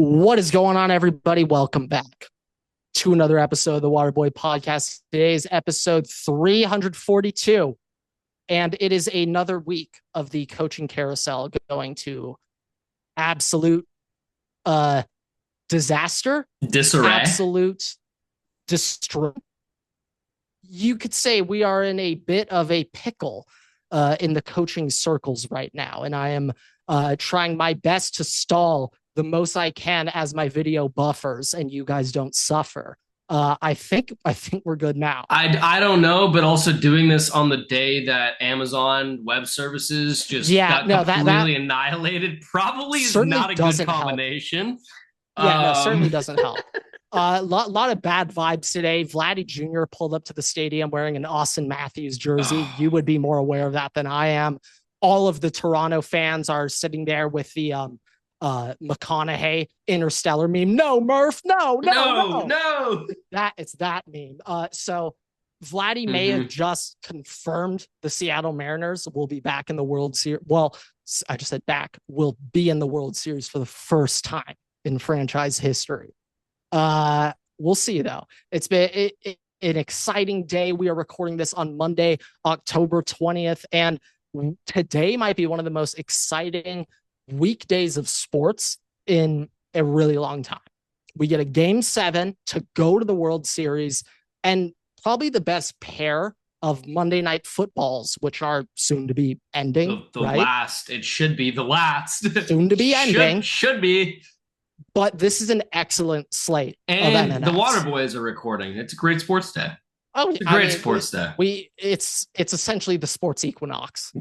What is going on, everybody? Welcome back to another episode of the Waterboy Podcast. Today's episode 342, and it is another week of the coaching carousel going to absolute disaster, Disarray. absolute destroy. You could say we are in a bit of a pickle in the coaching circles right now, and I am trying my best to stall the most I can as my video buffers and you guys don't suffer. I think we're good now. I don't know, but also doing this on the day that Amazon Web Services just got completely annihilated probably is not a good combination. Certainly doesn't help. Lot of bad vibes today. Vladdy Jr. pulled up to the stadium wearing an Austin Matthews jersey. You would be more aware of that than I am. All of the Toronto fans are sitting there with the McConaughey Interstellar meme. No, Murph. No. It's that meme. So Vladdy may have just confirmed the Seattle Mariners will be back in the World Series. Well, I just said back. Will be in the World Series for the first time in franchise history. We'll see though. It's been an exciting day. We are recording this on Monday, October 20th, and today might be one of the most exciting weekdays of sports in a really long time. We get a game 7 to go to the World Series and probably the best pair of Monday night footballs, which are soon to be ending. The last. It should be the last. Soon to be ending. Should be. But this is an excellent slate. And the Waterboys are recording. It's a great sports day. Oh, it's a great sports day. It's essentially the sports equinox.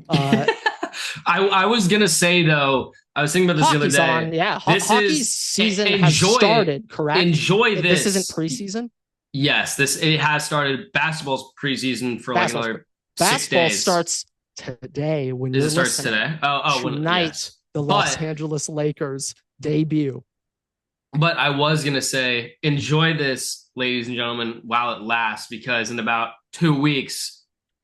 I was gonna say though, I was thinking about this Hockey's the other day. On, yeah, hockey's season has started. Correct. Enjoy this. This isn't preseason. Yes, it has started. Basketball's preseason for like another 6 days. Basketball starts today. When it starts today. Tonight, the Los Angeles Lakers debut. But I was gonna say, enjoy this, ladies and gentlemen, while it lasts, because in about 2 weeks,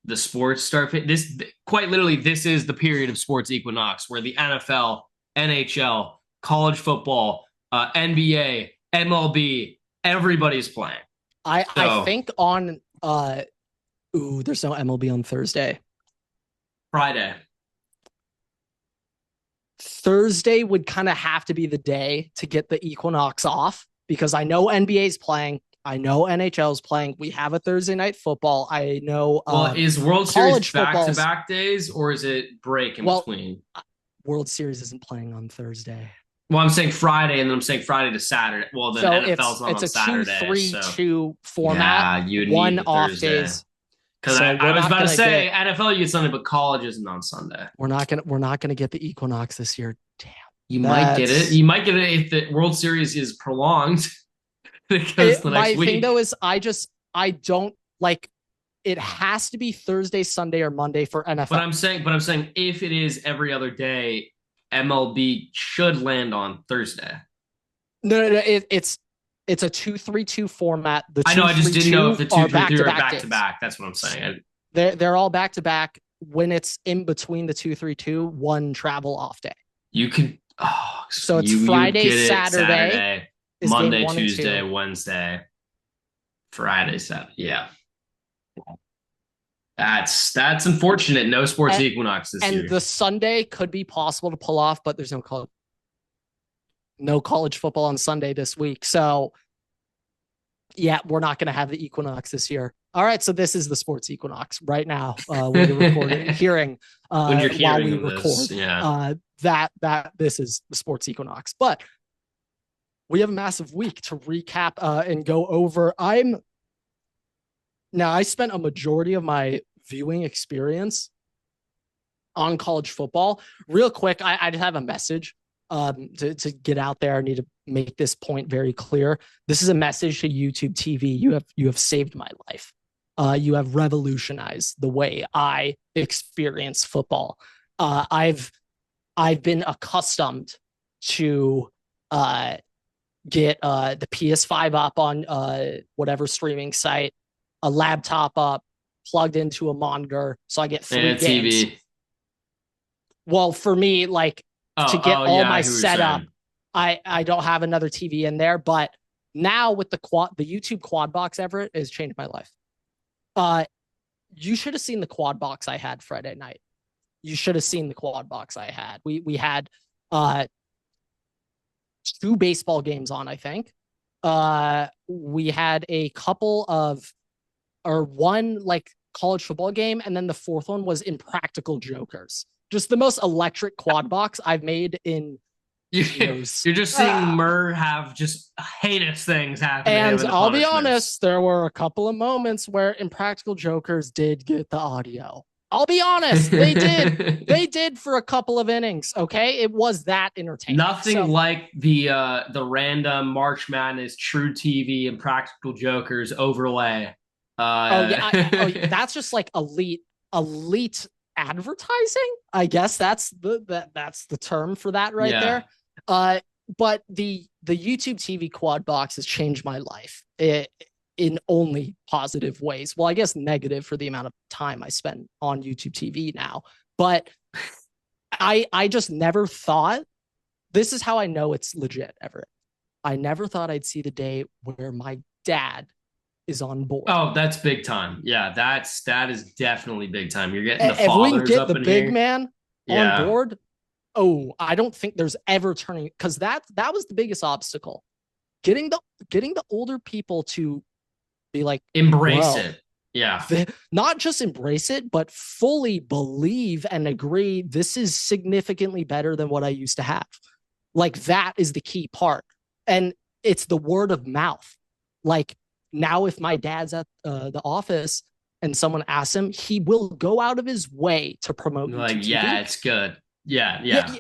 the sports start. This quite literally, this is the period of sports equinox where the NFL, NHL, college football, NBA, MLB, everybody's playing. I think on there's no MLB on Thursday. Thursday would kind of have to be the day to get the equinox off, because I know NBA's playing. I know NHL's playing. We have a Thursday night football. I know. Is World Series back-to-back days, or is it break in between? World Series isn't playing on Thursday. Well, I'm saying Friday, and then I'm saying Friday to Saturday. Well, then NFL's on Saturday. It's a 2-3-2 format. Yeah, you'd one need off Thursday. Days. Because I was about to say NFL you get Sunday, but college isn't on Sunday. We're not gonna get the equinox this year. Damn. You might get it. You might get it if the World Series is prolonged. Because my thing though is I don't like it. Has to be Thursday, Sunday, or Monday for NFL. But I'm saying if it is every other day, MLB should land on Thursday. No. It's a 2-3-2 format. I know. I just didn't know if the 2-3-2 are back to back. That's what I'm saying. They're all back to back. When it's in between the 2-3-2, one travel off day. You can. So it's Friday, Saturday. Monday, Tuesday, Wednesday, Friday, Saturday. Yeah. That's unfortunate. No sports equinox this year. And the Sunday could be possible to pull off, but there's no college football on Sunday this week. So yeah, we're not going to have the equinox this year. All right. So this is the sports equinox right now. When you're recording, hearing when you're while hearing we record, that this is the sports equinox, but we have a massive week to recap and go over. I spent a majority of my viewing experience on college football. Real quick, I just have a message to get out there. I need to make this point very clear. This is a message to YouTube TV. You have saved my life. You have revolutionized the way I experience football. I've been accustomed to get the PS5 up on whatever streaming site, a laptop up, plugged into a monitor, so I get 3 games. TV. Well, for me, like to get all my setup I don't have another TV in there, but now with the YouTube quad box, Everett, has changed my life. You should have seen the quad box I had Friday night. You should have seen the quad box I had. We had 2 baseball games on, I think. We had a couple of, or one like college football game, and then the fourth one was Impractical Jokers. Just the most electric quad box I've made in years. You're just seeing Murr have just heinous things happen. And I'll be honest, there were a couple of moments where Impractical Jokers did get the audio. I'll be honest, they did. They did for a couple of innings. Okay, it was that entertaining. Nothing like the random March Madness True TV Impractical Jokers overlay. That's just like elite advertising. I guess that's the term for that right there. But the YouTube TV quad box has changed my life in only positive ways. Well, I guess negative for the amount of time I spend on YouTube TV now. But I just never thought, this is how I know it's legit, Everett. I never thought I'd see the day where my dad is on board. Oh, that's big time. Yeah, that is definitely big time. You're getting the fathers if we can get up the in big here. Man on board. Oh, I don't think there's ever turning, because that was the biggest obstacle. Getting the older people to be like, embrace it. Yeah. Not just embrace it, but fully believe and agree this is significantly better than what I used to have. Like, that is the key part. And it's the word of mouth. Like, now if my dad's at the office and someone asks him, he will go out of his way to promote. Like, yeah, it's good. Yeah.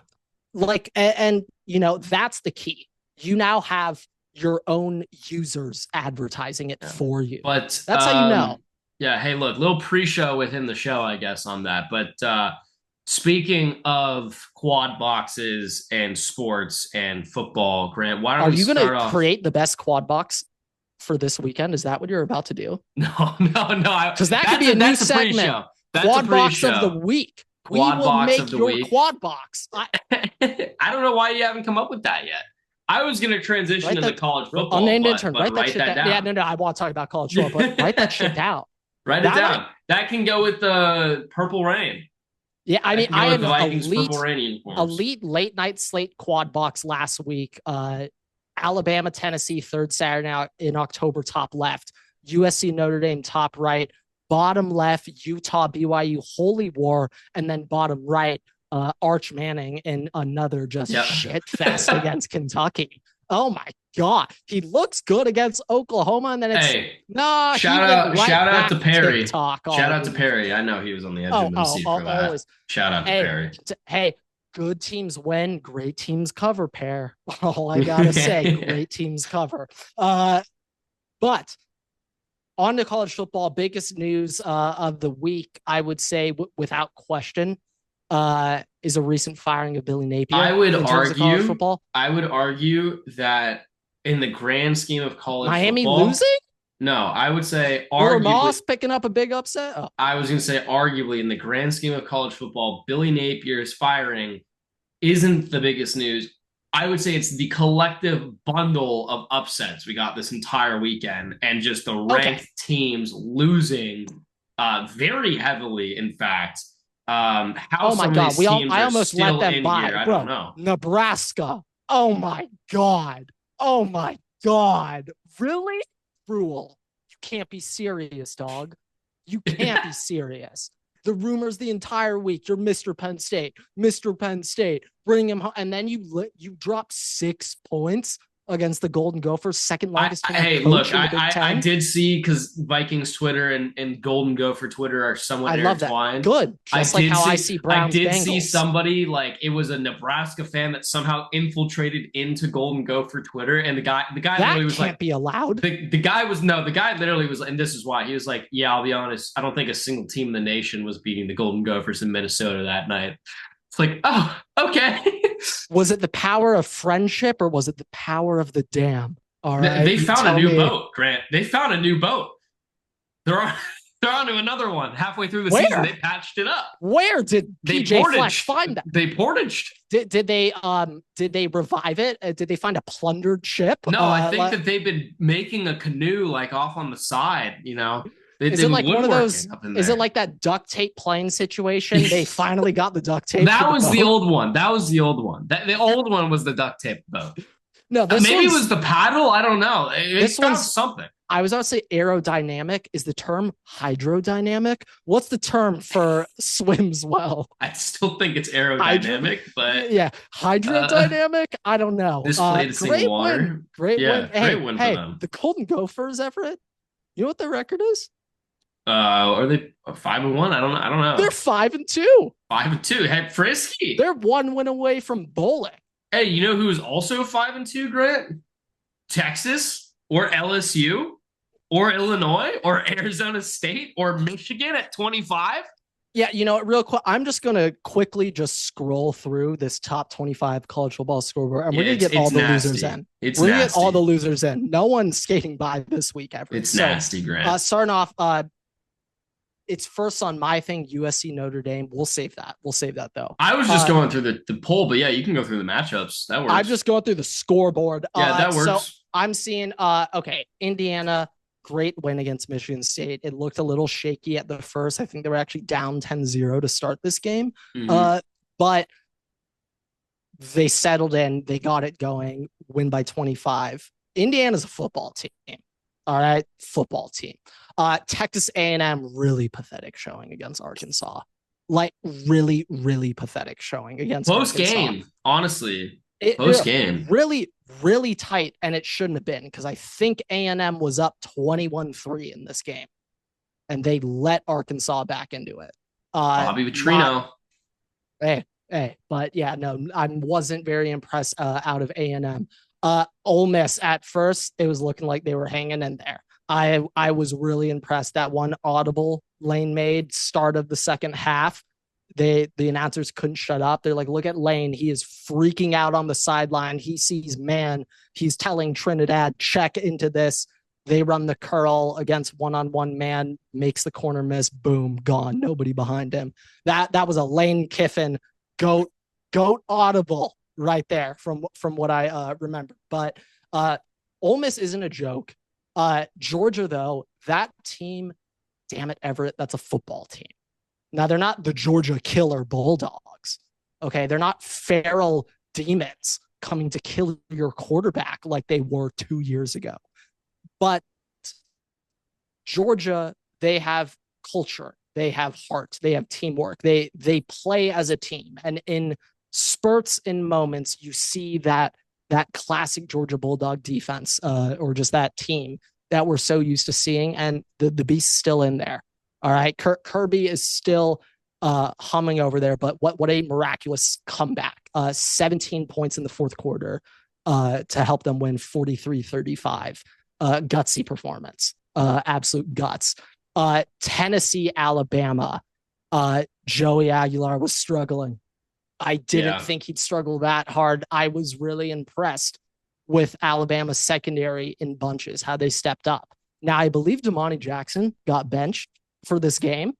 Like, and you know, that's the key. You now have your own users advertising it for you. But that's how you know. Yeah. Hey, look, little pre-show within the show, I guess, on that. But speaking of quad boxes and sports and football, Grant, why don't you going to create the best quad box for this weekend? Is that what you're about to do? No. Because that could be a new segment. Quad box of the week. We will make your quad box. I don't know why you haven't come up with that yet. I was going to transition to the college football. Unnamed intern. Write that shit down. Yeah, no. I want to talk about college football, but write that shit down. Write it down. That can go with the Purple Rain. Yeah, I mean, I have elite late night slate quad box last week. Alabama, Tennessee, third Saturday night in October, top left. USC, Notre Dame, top right. Bottom left, Utah, BYU, Holy War, and then bottom right, Arch Manning in another shit fest against Kentucky. Oh my God, he looks good against Oklahoma, and then it's shout out to Perry. Shout out to Perry. I know he was on the edge of the seat for that. Always. Shout out to Perry. Hey, good teams win, great teams cover. Pair. All I gotta say, great teams cover. But on to college football, biggest news of the week, I would say, without question, is a recent firing of Billy Napier. I would argue that in the grand scheme of college Miami football, losing? No, I would say arguably Moss picking up a big upset. Oh. I was going to say arguably in the grand scheme of college football, Billy Napier's firing isn't the biggest news. I would say it's the collective bundle of upsets we got this entire weekend, and just the ranked teams losing very heavily. In fact, how oh my God, I almost let them by. I don't know. Nebraska. Oh my God. Really? Cruel. You can't be serious, dog. You can't be serious. The rumors the entire week, you're Mr. Penn State, bring him home. And then you drop 6 points against the Golden Gophers, second longest. I did see, because Vikings Twitter and Golden Gopher Twitter are somewhat intertwined. Good. Just like how I see Browns Bengals. See somebody, like, it was a Nebraska fan that somehow infiltrated into Golden Gopher Twitter, and the guy that literally was can't be allowed. The guy literally was, and this is why he was like, yeah, I'll be honest, I don't think a single team in the nation was beating the Golden Gophers in Minnesota that night. It's like, oh, okay. Was it the power of friendship, or was it the power of the dam? All right. They found a new boat, Grant. They found a new boat. They're on to another one. Halfway through the Where? season, they patched it up. Where did PJ Fleck find that? They portaged. Did they revive it? Did they find a plundered ship? No, I think that they've been making a canoe like off on the side, you know. Is it like one of those? Is it like that duct tape plane situation? They finally got the duct tape. That was the old one. The old one was the duct tape boat. No, maybe it was the paddle. I don't know. This one's something. I was about to say aerodynamic. Is the term hydrodynamic? What's the term for swims well? I still think it's aerodynamic, but yeah, hydrodynamic. I don't know. Displayed great water. Win. Great win. Great win for them. The Golden Gophers, Everett. You know what their record is? Are they 5-1? I don't know. They're 5-2. 5-2. Head Frisky. They're 1 win away from bowling. Hey, you know who's also 5-2, Grant? Texas or LSU or Illinois or Arizona State or Michigan at 25. Yeah, you know, real quick, I'm just going to quickly just scroll through this top 25 college football scoreboard, and we're going to get all the losers in. We're going to get all the losers in. No one's skating by this week, ever. It's nasty, Grant. Starting off, it's first on my thing, USC Notre Dame. We'll save that. Though. I was just going through the poll, but yeah, you can go through the matchups. That works. I'm just going through the scoreboard. Yeah, that works. So I'm seeing, Indiana, great win against Michigan State. It looked a little shaky at the first. I think they were actually down 10-0 to start this game. Mm-hmm. But they settled in. They got it going. Win by 25. Indiana's a football team. All right, football team. Texas A&M, really pathetic showing against Arkansas. Like, really, really pathetic showing against Arkansas. Game, honestly. Close game. Really, really tight, and it shouldn't have been, because I think A&M was up 21-3 in this game, and they let Arkansas back into it. Bobby Petrino. But yeah, no, I wasn't very impressed out of A&M. Ole Miss, at first, it was looking like they were hanging in there. I was really impressed. That one audible Lane made start of the second half. The announcers couldn't shut up. They're like, look at Lane. He is freaking out on the sideline. He sees man. He's telling Trinidad, check into this. They run the curl against one-on-one man, makes the corner miss. Boom, gone. Nobody behind him. That was a Lane Kiffin goat audible right there from what I remember. But Ole Miss isn't a joke. Georgia, though, that team, damn it, Everett, that's a football team. Now, they're not the Georgia Killer Bulldogs. Okay, they're not feral demons coming to kill your quarterback like they were 2 years ago. But Georgia, they have culture, they have heart, they have teamwork, they play as a team. And in spurts, in moments, you see that classic Georgia Bulldog defense, or just that team that we're so used to seeing, and the beast's still in there. All right, Kirby is still humming over there, but what a miraculous comeback. 17 points in the fourth quarter to help them win 43-35. Gutsy performance, absolute guts. Tennessee, Alabama. Joey Aguilar was struggling. I didn't think he'd struggle that hard. I was really impressed with Alabama's secondary in bunches, how they stepped up. Now, I believe Damani Jackson got benched for this game.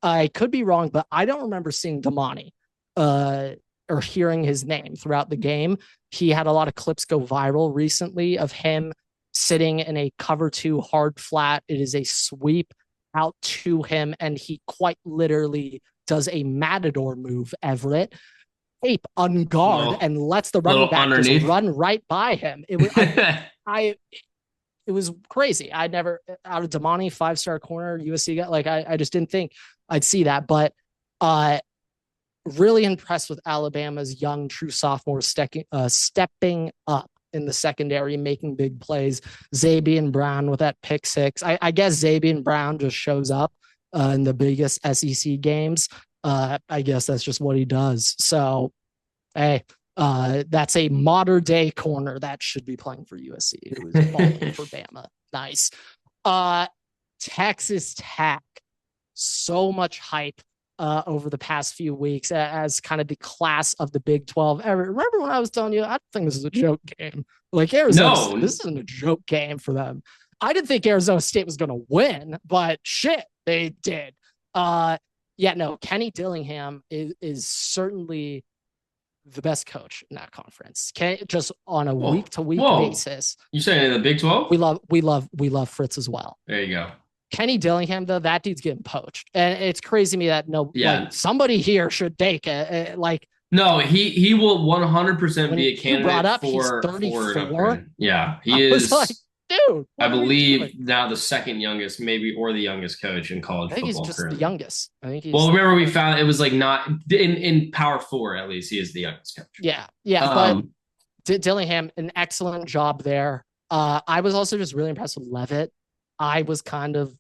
I could be wrong, but I don't remember seeing Damani or hearing his name throughout the game. He had a lot of clips go viral recently of him sitting in a cover 2 hard flat. It is a sweep out to him, and he quite literally does a matador move, Everett. Tape on guard and lets the running back just run right by him. It was it was crazy. I never, out of Damani, 5-star corner USC got, like, I just didn't think I'd see that. But really impressed with Alabama's young true sophomore stepping up in the secondary, making big plays. Zabian Brown with that pick 6. I guess Zabian Brown just shows up in the biggest SEC games. I guess that's just what he does. So, hey, that's a modern day corner that should be playing for USC. It was balling for Bama. Nice. Texas Tech. So much hype over the past few weeks as kind of the class of the Big 12. Remember when I was telling you, I don't think this is a joke game. Like, Arizona, this isn't a joke game for them. I didn't think Arizona State was going to win, but shit, They did. Yeah, no, Kenny Dillingham is certainly the best coach in that conference. Just on a week to week basis. You saying the Big 12? We love Fritz as well. There you go. Kenny Dillingham, though, that dude's getting poached, and it's crazy to me that like somebody here should take it. Like, no, he will 100% be a candidate. Brought up, he's 34. Yeah, he is. Like, dude, I believe now the second youngest, maybe, or the youngest coach in college football. I think he's just the youngest. I think he's. Well, remember we found it was like not in Power 4 at least. He is the youngest coach. Yeah, but Dillingham, an excellent job there. I was also just really impressed with Levitt. I was kind of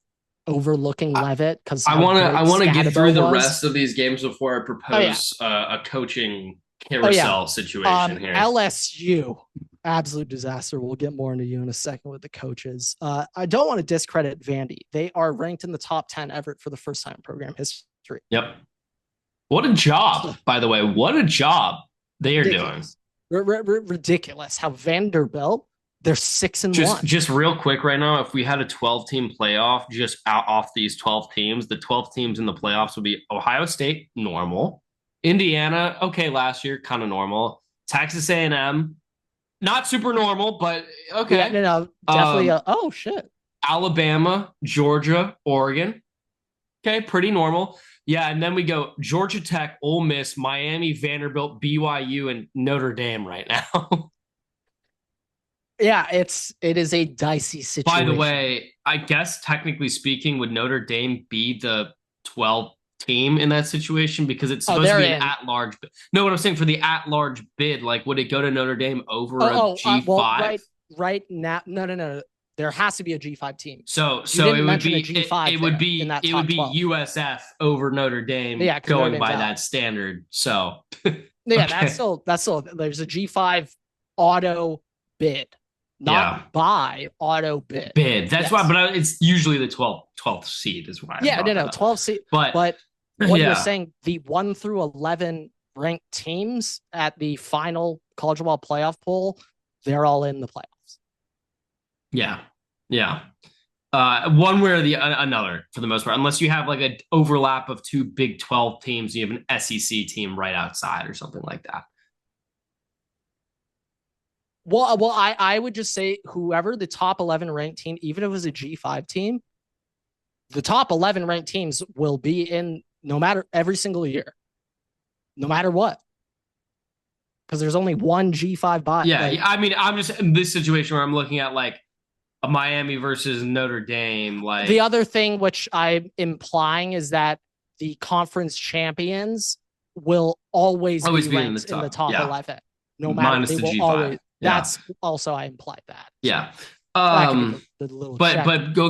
overlooking Levitt because I want to get through the rest of these games before I propose a coaching carousel situation here. LSU, absolute disaster. We'll get more into you in a second with the coaches. I don't want to discredit Vandy. They are ranked in the top 10 Everett for the first time in program history. Yep. What a job, by the way. What a job they are doing. Ridiculous how Vanderbilt, they're 6-1. Just real quick right now, if we had a 12-team playoff just out off these 12 teams, the 12 teams in the playoffs would be Ohio State, normal. Indiana, okay, last year, kind of normal. Texas A&M, not super normal, but okay. Yeah, no, definitely. Oh, shit. Alabama, Georgia, Oregon. Okay, pretty normal. Yeah, and then we go Georgia Tech, Ole Miss, Miami, Vanderbilt, BYU, and Notre Dame right now. Yeah, it is a dicey situation. By the way, I guess technically speaking, would Notre Dame be the 12th team in that situation because it's supposed to be an at-large bid? No, what I'm saying for the at-large bid, like would it go to Notre Dame over a G5? Well, right now, no. There has to be a G5 team. So it would be it would be USF over Notre Dame going by that standard. So yeah, okay. that's still there's a G5 auto bid. Not by auto bid. That's why, but it's usually the 12th seed is why. Yeah, no, 12th seed. But what you're saying, the 1 through 11 ranked teams at the final college football playoff poll, they're all in the playoffs. Yeah. One way or the another for the most part, unless you have like an overlap of two Big 12 teams, you have an SEC team right outside or something like that. Well, I would just say whoever the top 11 ranked team, even if it was a G5 team, the top 11 ranked teams will be in no matter every single year, no matter what. Because there's only one G5 bye. Yeah, I mean, I'm just in this situation where I'm looking at like a Miami versus Notre Dame. Like the other thing which I'm implying is that the conference champions will always be ranked in the top 11. No matter minus they the will G5. Always. That's also I implied that. Yeah. But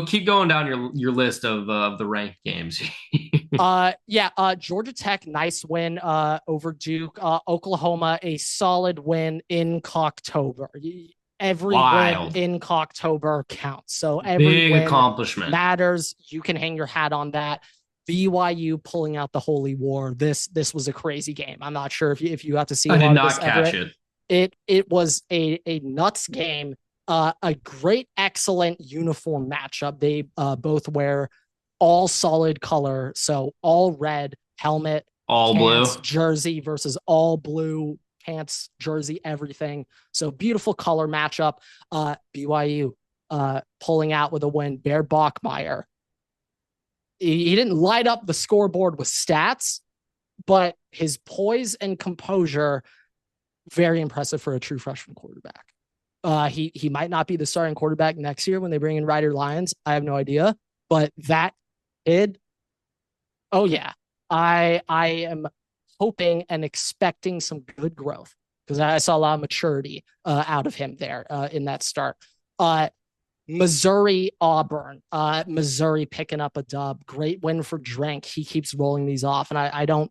keep going down your list of the ranked games. Georgia Tech, nice win over Duke. Oklahoma, a solid win in Cocktober. Every win in Cocktober counts. So every big win accomplishment matters. You can hang your hat on that. BYU pulling out the Holy War. This was a crazy game. I'm not sure if you got to see. I did not catch it. It was a nuts game. A great, excellent uniform matchup. They both wear all solid color, so all red helmet, all pants, blue jersey versus all blue pants, jersey, everything. So beautiful color matchup. BYU pulling out with a win. Bear Bachmeier. He didn't light up the scoreboard with stats, but his poise and composure, very impressive for a true freshman quarterback. He might not be the starting quarterback next year when they bring in Ryder Lyons. I have no idea, but that kid, oh yeah, I am hoping and expecting some good growth because I saw a lot of maturity out of him there in that start. Missouri, Auburn, Missouri picking up a dub. Great win for Drank. He keeps rolling these off, and I don't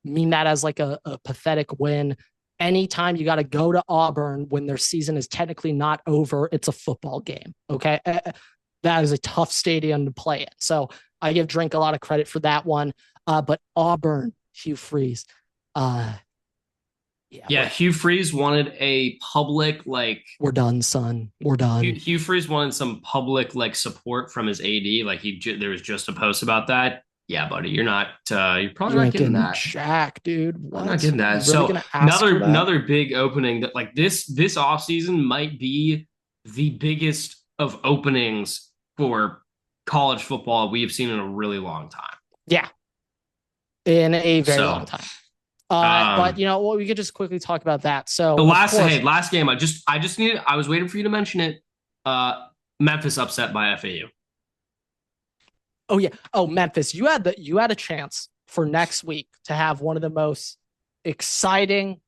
mean that as like a pathetic win. Anytime you got to go to Auburn when their season is technically not over, it's a football game. Okay. That is a tough stadium to play in. So I give Drink a lot of credit for that one. But Auburn, Hugh Freeze, Yeah, Hugh Freeze wanted a public like we're done, son. We're done. Hugh Freeze wanted some public like support from his AD. Like there was just a post about that. Yeah, buddy, you're probably not getting that. Jack, dude. What? I'm not getting that. Really so another big opening that like this offseason might be the biggest of openings for college football we have seen in a really long time. Yeah. In a very long time. But we could just quickly talk about that. So the last game, I was waiting for you to mention it. Memphis upset by FAU. Oh yeah. Oh, Memphis. You had a chance for next week to have one of the most exciting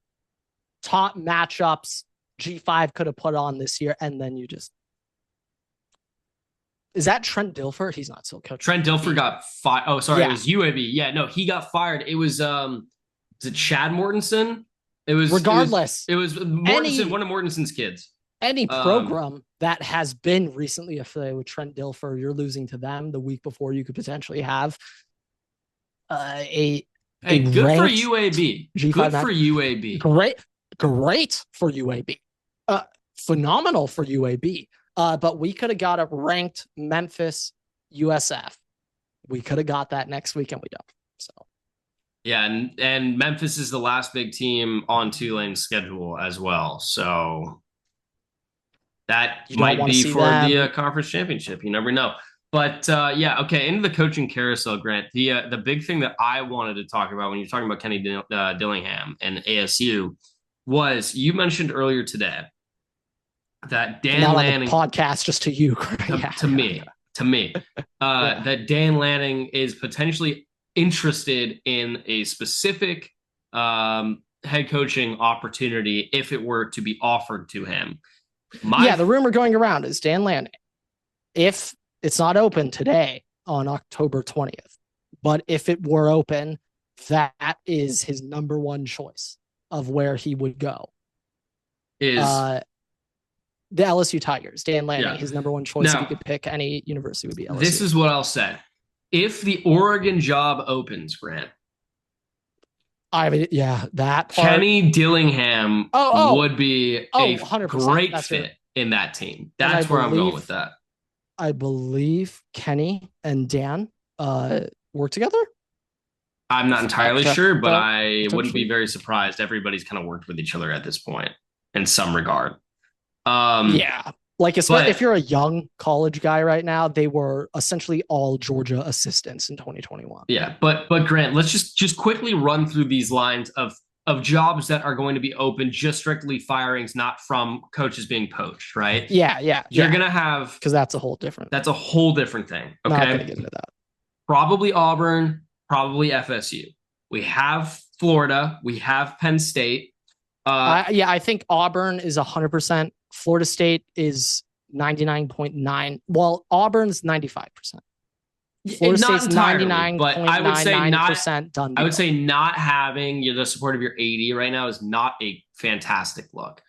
top matchups G5 could have put on this year, and then you just. Is that Trent Dilfer? He's not still coaching. Trent Dilfer got fired. Oh, sorry, It was UAB. Yeah, no, he got fired. It was is it Chad Mortensen? It was regardless. It was Mortensen, one of Mortensen's kids. Any program that has been recently affiliated with Trent Dilfer, you're losing to them the week before you could potentially have a good for UAB. G5 good for UAB. Great for UAB. Phenomenal for UAB. But we could have got a ranked Memphis USF. We could have got that next week, and we don't. So. Yeah, and Memphis is the last big team on Tulane's schedule as well. So that might be for the conference championship. You never know. But okay, into the coaching carousel, Grant. The big thing that I wanted to talk about when you're talking about Kenny Dillingham and ASU was you mentioned earlier today that Dan Lanning podcast just to you, to me, that Dan Lanning is potentially interested in a specific head coaching opportunity if it were to be offered to him. The rumor going around is Dan Lanning, if it's not open today on October 20th, but if it were open, that is his number one choice of where he would go. Is the LSU Tigers. Dan Lanning, his number one choice if he could pick any university would be LSU. This is what I'll say. If the Oregon job opens, Grant, that part. Kenny Dillingham would be a 100%. great fit in that team. That's where I'm going with that. I believe Kenny and Dan work together. I'm not entirely sure, but I wouldn't be very surprised. Everybody's kind of worked with each other at this point in some regard. Like if you're a young college guy right now, they were essentially all Georgia assistants in 2021. Yeah, but Grant, let's just quickly run through these lines of jobs that are going to be open, just strictly firings, not from coaches being poached, right? You're gonna have, because that's a whole different thing. Okay, not gonna get into that. Probably Auburn, probably FSU. We have Florida, we have Penn State. I think Auburn is 100%. Florida State is 99.9. Well, Auburn's 95%. Florida State's 99.9%, but I would say not done. I would say not having the support of your AD right now is not a fantastic look.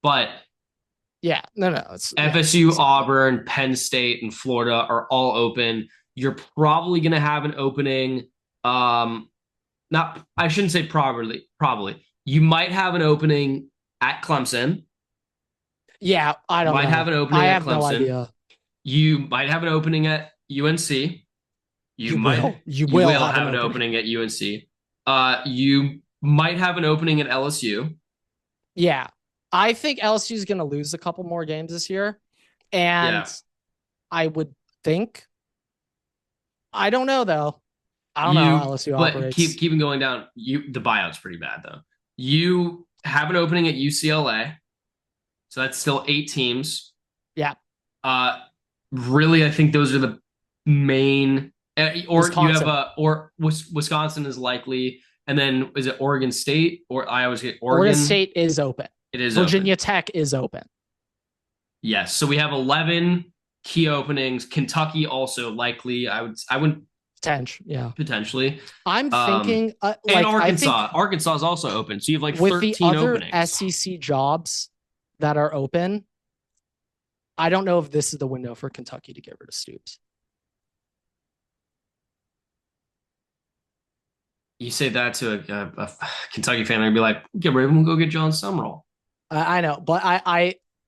But it's FSU, Auburn, Penn State, and Florida are all open. You're probably going to have an opening. I shouldn't say probably. You might have an opening at Clemson. Yeah, I don't know. Have an opening at Clemson. No idea. You might have an opening at UNC. You will have an opening at UNC. You might have an opening at LSU. Yeah. I think LSU is going to lose a couple more games this year. And I would think, I don't know though. I don't know how LSU operates. But keep going down. The buyout's pretty bad though. You have an opening at UCLA. So that's still 8 teams. Yeah. Really, I think those are the main. Or Wisconsin. You have Wisconsin is likely, and then is it Oregon State or I always get Oregon? Oregon State is open. It is. Virginia open. Tech is open. Yes. So we have 11 key openings. Kentucky also likely. I wouldn't. Potentially. I'm thinking. And Arkansas. Arkansas is also open. So you have like 13 with the other openings. SEC jobs that are open, I don't know if this is the window for Kentucky to get rid of Stoops. You say that to a Kentucky fan, they'd be like, "Get Raven, we'll go get John Summerall." I know, but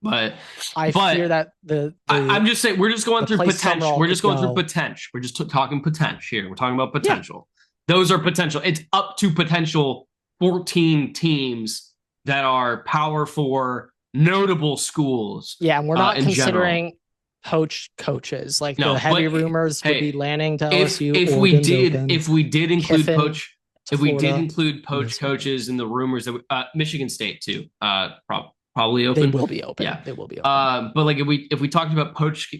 But I fear but that I'm just saying we're just going through place potential. Summerall We're could just going through go. potential. We're just talking potential here. We're talking about Yeah, potential. Those are potential. It's up to potential 14 teams that are Power Four notable schools. yeah, and we're not in general. considering poached coaches. Like the No, heavy but rumors would be hey, Lanning to if LSU, if we Oregon's did open, if we did include Kiffin poach to if we did Florida. include poach coaches in the rumors that Michigan State too, probably They open. will be open. Yeah. They will be open. But like if we talked about poached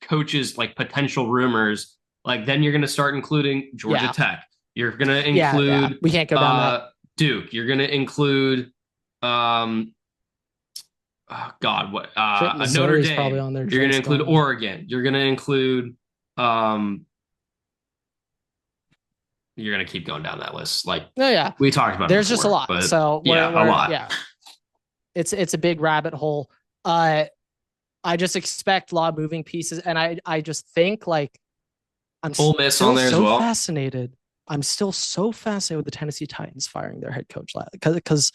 coaches like potential rumors, like then you're gonna start including Georgia Tech. You're gonna include we can't go down that. Duke. You're gonna include oh God, what Notre Dame. Probably on there. You're gonna include Oregon. You're gonna include you're gonna keep going down that list. Like, oh yeah, we talked about. There's before, just a lot. So yeah, a lot. Yeah, it's a big rabbit hole. I just expect a lot of moving pieces, and I just think like I'm Ole Miss on there so as well. Fascinated. I'm still so fascinated with the Tennessee Titans firing their head coach because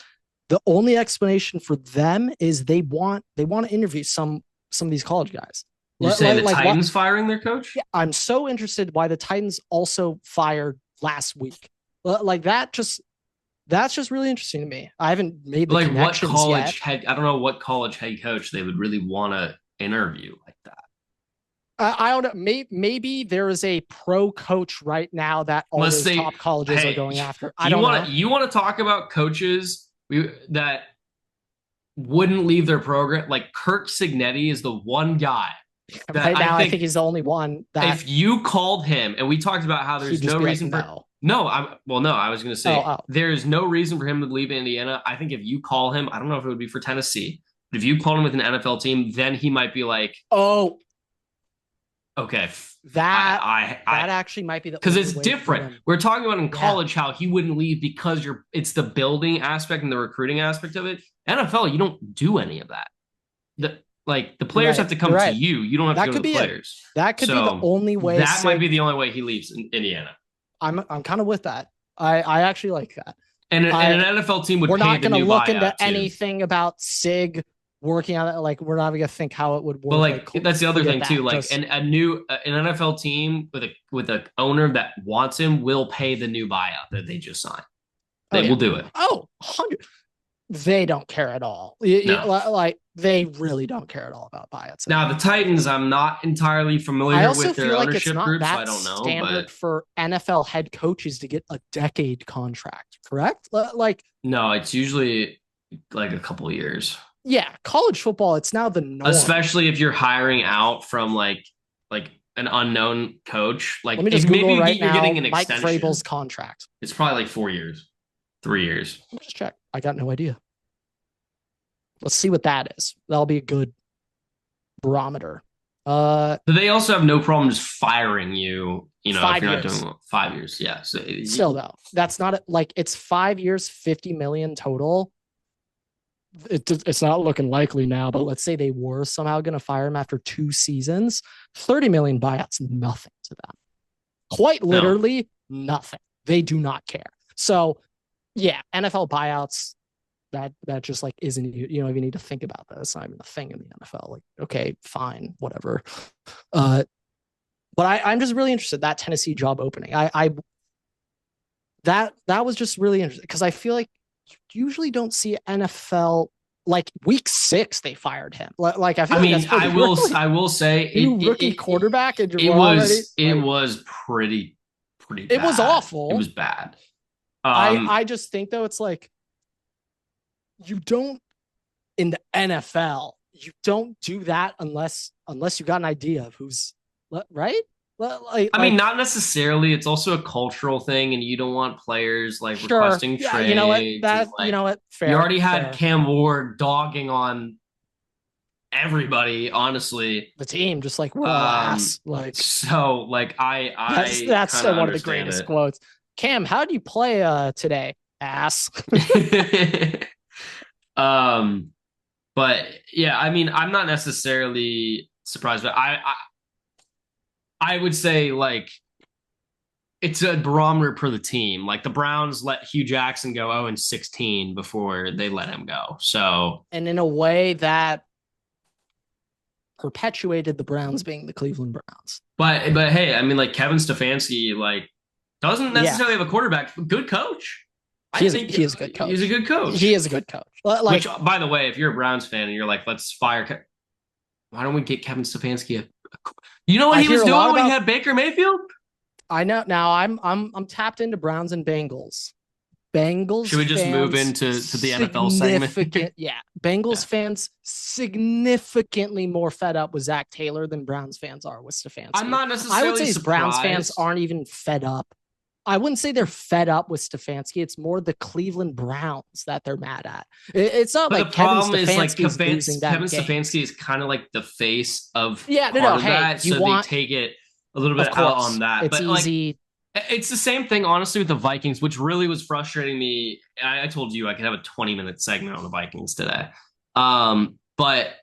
the only explanation for them is they want to interview some of these college guys. You're saying the Titans firing their coach? Yeah, I'm so interested why the Titans also fired last week. Like that's just really interesting to me. I haven't made the connections what college yet. I don't know what college head coach they would really want to interview like that. I don't know. Maybe there is a pro coach right now that all those top colleges are going after. I don't know. You want to talk about coaches that wouldn't leave their program? Like Kirk Cignetti is the one guy. Right now, I think he's the only one that. If you called him, and we talked about how there's no reason for. No, I was going to say there's no reason for him to leave Indiana. I think if you call him, I don't know if it would be for Tennessee, but if you called him with an NFL team, then he might be like, oh, okay, that actually might be the because it's different. We're talking about in college how he wouldn't leave because it's the building aspect and the recruiting aspect of it. NFL, you don't do any of that. The players have to come to you. You don't have to go to the players. That could be the only way. That might be the only way he leaves in Indiana. I'm kind of with that. I actually like that. And an NFL team would. We're not going to look into anything about Sig working on it. Like we're not going to think how it would work. But that's the other thing too. Like an NFL team with a owner that wants him will pay the new buyout that they just signed. They will do it. 100. They don't care at all. Like they really don't care at all about buyouts. Now the Titans, I'm not entirely familiar with their ownership group, so I don't know. Standard for NFL head coaches to get a decade contract, correct? Like no, it's usually like a couple of years. Yeah, college football, it's now the norm. Especially if you're hiring out from like an unknown coach. Like let me just maybe right you're now, getting an extension. Mike Vrabel's contract. It's probably like 4 years. 3 years. Let me just check. I got no idea. Let's see what that is. That'll be a good barometer. But they also have no problem just firing you. You know, if you're not doing 5 years. Yeah. So still though, that's not like it's 5 years, 50 million total. It's not looking likely now, but let's say they were somehow going to fire him after 2 seasons. 30 million buyouts, nothing to them. Quite literally nothing. They do not care. So yeah, NFL buyouts, that just like isn't, you don't even need to think about that. It's not even a thing in the NFL. Like, okay, fine, whatever. But I'm just really interested that Tennessee job opening. That was just really interesting because I feel like you usually don't see NFL like week 6 they fired him. Like I will say rookie quarterback and it was pretty bad. It was awful. It was bad. I just think though it's like you don't in the NFL you don't do that unless you got an idea of who's right. I mean, not necessarily. It's also a cultural thing, and you don't want players like requesting trades. You know what? Fair. You already had Cam Ward dogging on everybody. Honestly, the team just like we're ass. Like so, like that's still one of the greatest quotes. Cam, how do you play today? Ass. But yeah, I mean, I'm not necessarily surprised, but I would say like it's a barometer per the team. Like the Browns let Hugh Jackson go 0-16 before they let him go. So, and in a way that perpetuated the Browns being the Cleveland Browns. But hey, I mean, like Kevin Stefanski, like doesn't necessarily have a quarterback. Good coach. He is a good coach. He's a good coach. He is a good coach. Like, which, by the way, if you're a Browns fan and you're like, let's fire, why don't we get Kevin Stefanski? You know what he was doing when he had Baker Mayfield? I know. Now I'm tapped into Browns and Bengals. Should we just move into the NFL segment? Yeah. Bengals fans significantly more fed up with Zach Taylor than Browns fans are with Stefanski. I'm not necessarily I would say surprised. Browns fans aren't even fed up. I wouldn't say they're fed up with Stefanski. It's more the Cleveland Browns that they're mad at. It's not like Kevin Stefanski is kind of like the face of that, so they take it a little bit out on that. It's easy. It's the same thing, honestly, with the Vikings, which really was frustrating me. I told you I could have a 20-minute segment on the Vikings today. But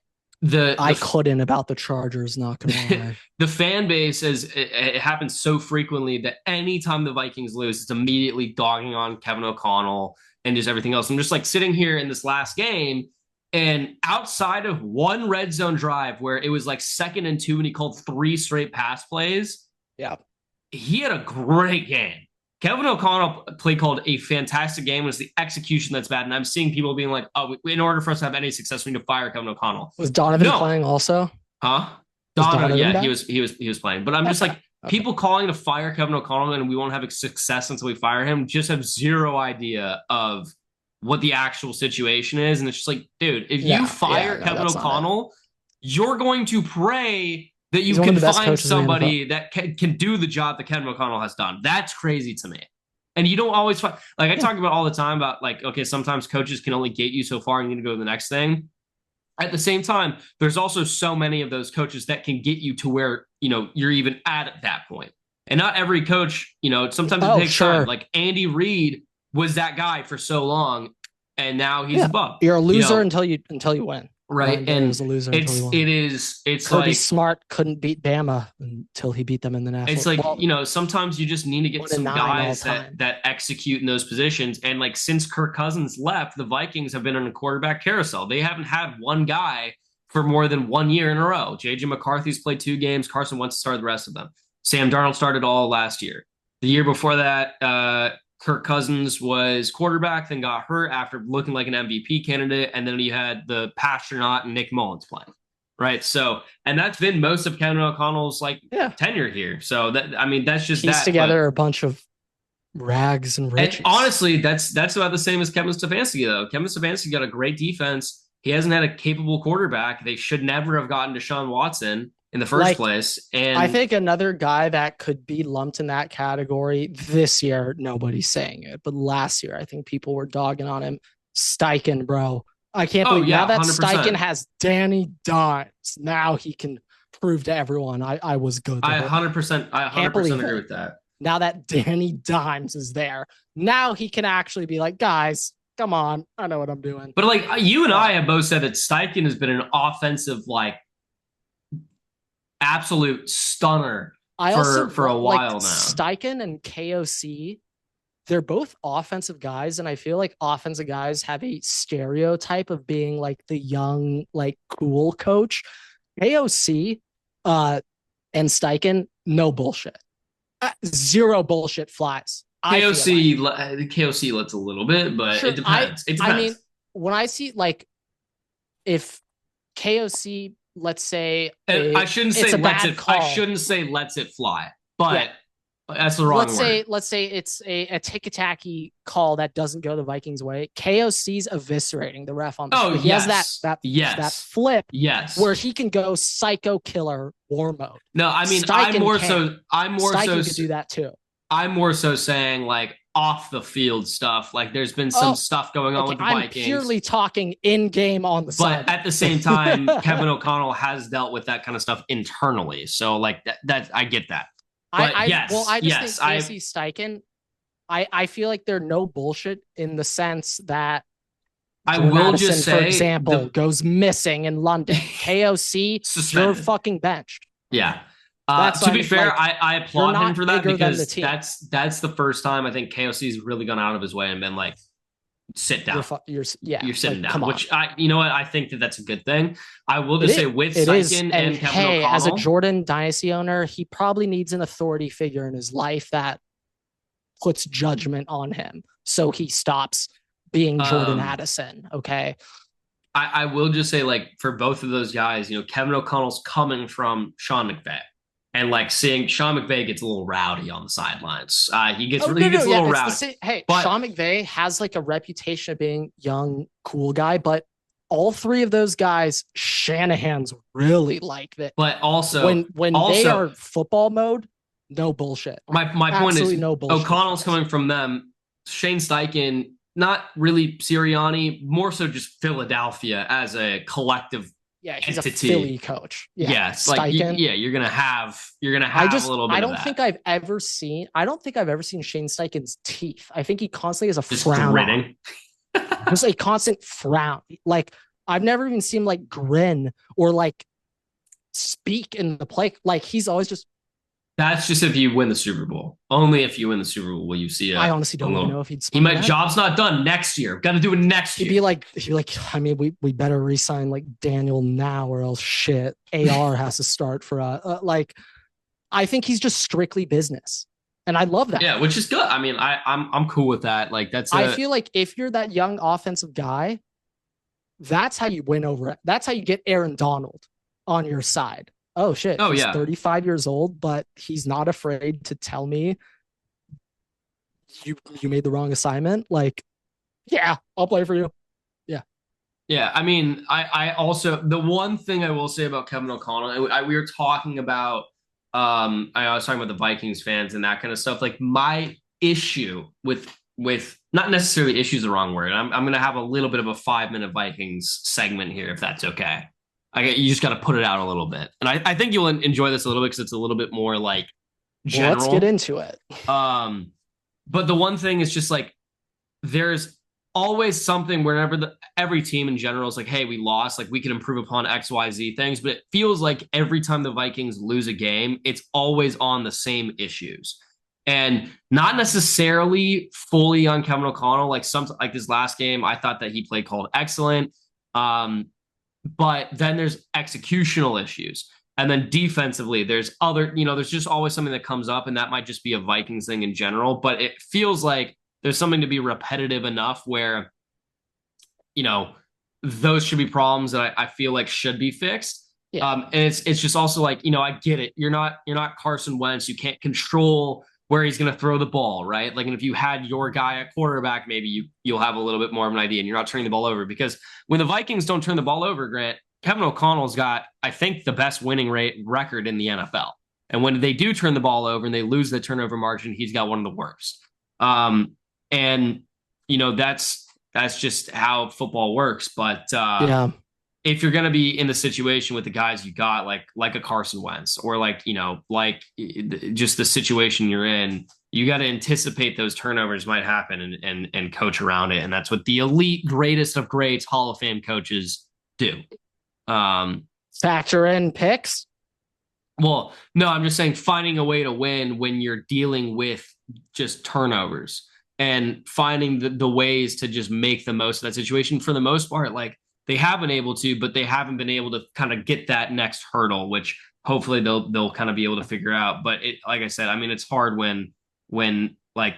I couldn't about the Chargers, not gonna lie. The fan base it happens so frequently that anytime the Vikings lose, it's immediately dogging on Kevin O'Connell and just everything else. I'm just like sitting here in this last game, and outside of one red zone drive where it was like 2nd and 2 and he called 3 straight pass plays. Yeah. He had a great game. Kevin O'Connell called a fantastic game. It was the execution that's bad. And I'm seeing people being like, oh, in order for us to have any success, we need to fire Kevin O'Connell. Was Donovan playing also? Huh? Donovan, yeah, he was playing. But I'm just like, people calling to fire Kevin O'Connell and we won't have success until we fire him just have zero idea of what the actual situation is. And it's just like, dude, if you fire Kevin O'Connell, you're going to pray that you can find somebody that can do the job that Kevin O'Connell has done. That's crazy to me. And you don't always find, like I talk about all the time about like, okay, sometimes coaches can only get you so far and you need to go to the next thing. At the same time, there's also so many of those coaches that can get you to where, you're even at that point. And not every coach, sometimes it takes time. Like Andy Reid was that guy for so long and now he's above. You're a loser until you win. Right, and was a loser it's Kirby Smart couldn't beat Bama until he beat them in the national. It's like sometimes you just need to get some guys that execute in those positions. And like since Kirk Cousins left, the Vikings have been in a quarterback carousel. They haven't had one guy for more than 1 year in a row. JJ McCarthy's played 2 games. Carson Wentz started the rest of them. Sam Darnold started all last year. The year before that, Kirk Cousins was quarterback, then got hurt after looking like an MVP candidate, and then you had the Pasternaut and Nick Mullins playing, right? So, and that's been most of Kevin O'Connell's tenure here. So that's just piece together a bunch of rags and riches. And honestly, that's about the same as Kevin Stefanski, though. Kevin Stefanski got a great defense. He hasn't had a capable quarterback. They should never have gotten Deshaun Watson in the first place. And I think another guy that could be lumped in that category this year, nobody's saying it, but last year, I think people were dogging on him. Steichen, bro. I can't believe now that 100%. Steichen has Danny Dimes. Now he can prove to everyone I was good. I 100% agree with that. Now that Danny Dimes is there, now he can actually be like, guys, come on. I know what I'm doing. But like you and I have both said that Steichen has been an offensive, absolute stunner for a while now. Steichen and KOC, they're both offensive guys, and I feel like offensive guys have a stereotype of being like the young, cool coach. KOC and Steichen, no bullshit. Zero bullshit flies. KOC lets a little bit, but it depends. I mean, when I see if KOC, let's say I shouldn't say lets it fly, but that's the wrong word. Let's say it's a ticky-tacky call that doesn't go the Vikings' way. KOC's eviscerating the ref on the field. He has that flip where he can go psycho killer war mode. No, I mean I'm more so could do that too. I'm more so saying off the field stuff. Like there's been some stuff going on with the Vikings. I'm purely talking in game on the side. But at the same time, Kevin O'Connell has dealt with that kind of stuff internally. So that I get that. But I just think Casey Steichen, I feel like they're no bullshit in the sense that I will just say, for example, goes missing in London. KOC, you're fucking benched. Yeah. To be fair, I applaud him for that because the that's the first time I think KOC's really gone out of his way and been like, sit down. You're sitting down, which you know what? I think that's a good thing. I will just say with Steichen and Kevin O'Connell, as a Jordan dynasty owner, he probably needs an authority figure in his life that puts judgment on him. So he stops being Jordan Addison. Okay. I will just say, like, for both of those guys, you know, Kevin O'Connell's coming from Sean McVay. And like seeing Sean McVay gets a little rowdy on the sidelines. He gets a little rowdy. But Sean McVay has like a reputation of being young, cool guy, but all three of those guys, Shanahan's really like that. But also when they are football mode, no bullshit. My point is no bullshit. O'Connell's coming from them. Shane Steichen, not really Sirianni, more so just Philadelphia as a collective. Yeah, he's a Philly coach. Yeah, yes, like you're gonna have a little bit. I don't think I've ever seen Shane Steichen's teeth. I think he constantly has a just frown. Grinning. There's a constant frown. Like I've never even seen him like grin or like speak in the play. Like he's always just. That's just if you win the Super Bowl. Only if you win the Super Bowl will you see it. I honestly don't even know if he might. Job's not done next year. Got to do it next year. He'd be like, I mean, we better re-sign like Daniel now, or else shit. AR has to start for like. I think he's just strictly business, and I love that. Yeah, which is good. I mean, I'm cool with that. Like that's. I feel like if you're that young offensive guy, that's how you win over it. That's how you get Aaron Donald on your side. Oh shit. He's 35 years old, but he's not afraid to tell me you made the wrong assignment. Like, yeah, I'll play for you. Yeah. Yeah. I mean, I also, the one thing I will say about Kevin O'Connell, we were talking about, I was talking about the Vikings fans and that kind of stuff. Like my issue with not necessarily issue is the wrong word. I'm going to have a little bit of a 5-minute Vikings segment here, if that's okay. You just got to put it out a little bit. And I think you'll enjoy this a little bit because it's a little bit more like general. Well, let's get into it. But the one thing is just like, there's always something whenever every team in general is like, hey, we lost, like we can improve upon XYZ things. But it feels like every time the Vikings lose a game, it's always on the same issues. And not necessarily fully on Kevin O'Connell. Like like this last game, I thought that he called excellent. But then there's executional issues. And then defensively, there's there's just always something that comes up, and that might just be a Vikings thing in general. But it feels like there's something to be repetitive enough where, those should be problems that I feel like should be fixed. Yeah. And it's just also like, I get it. You're not Carson Wentz. You can't control where he's going to throw the ball, right? Like, and if you had your guy at quarterback, maybe you'll have a little bit more of an idea, and you're not turning the ball over. Because when the Vikings don't turn the ball over, Grant, Kevin O'Connell's got, I think, the best winning rate record in the NFL. And when they do turn the ball over and they lose the turnover margin, he's got one of the worst. And that's just how football works. But if you're going to be in the situation with the guys you got, like a Carson Wentz, or just the situation you're in, you got to anticipate those turnovers might happen and coach around it. And that's what the elite, greatest of greats, Hall of Fame coaches do. Factor in picks. Well, no, I'm just saying finding a way to win when you're dealing with just turnovers and finding the ways to just make the most of that situation. For the most part, like, they have been able to, but they haven't been able to kind of get that next hurdle, which hopefully they'll kind of be able to figure out. But it, like I said, I mean, it's hard when like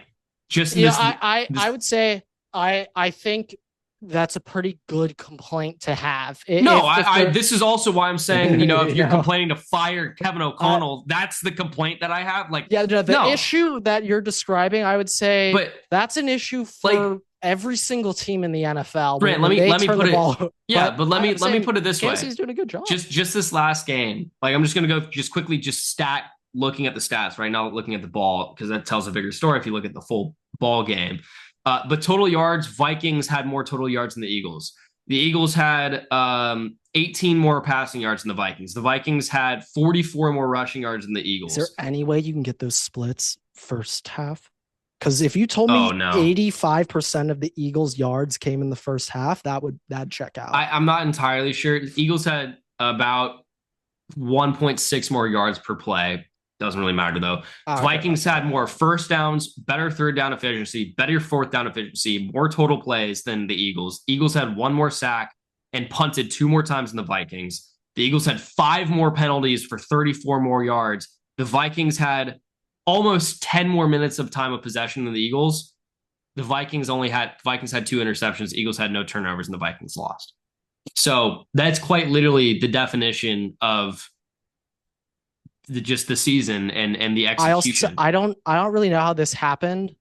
just I would say I think that's a pretty good complaint to have. This is also why I'm saying, if you're complaining to fire Kevin O'Connell, that's the complaint that I have. Like, the issue that you're describing, I would say, but that's an issue for every single team in the NFL. Brent, let me put it. But let me put it this way. He's doing a good job. Just this last game. Like, I'm just gonna go quickly looking at the stats right now, looking at the ball, because that tells a bigger story if you look at the full ball game. But total yards, Vikings had more total yards than the Eagles. The Eagles had 18 more passing yards than the Vikings. The Vikings had 44 more rushing yards than the Eagles. Is there any way you can get those splits first half? Because if you told me 85% of the Eagles' yards came in the first half, that'd check out. I'm not entirely sure. The Eagles had about 1.6 more yards per play. Doesn't really matter though. Oh, Vikings had more first downs, better third down efficiency, better fourth down efficiency, more total plays than the Eagles. Eagles had one more sack and punted 2 more times than the Vikings. The Eagles had 5 more penalties for 34 more yards. The Vikings had almost 10 more minutes of time of possession than the Eagles. The Vikings had 2 interceptions. The Eagles had no turnovers, and the Vikings lost. So that's quite literally the definition of just the season and the execution. I don't really know how this happened.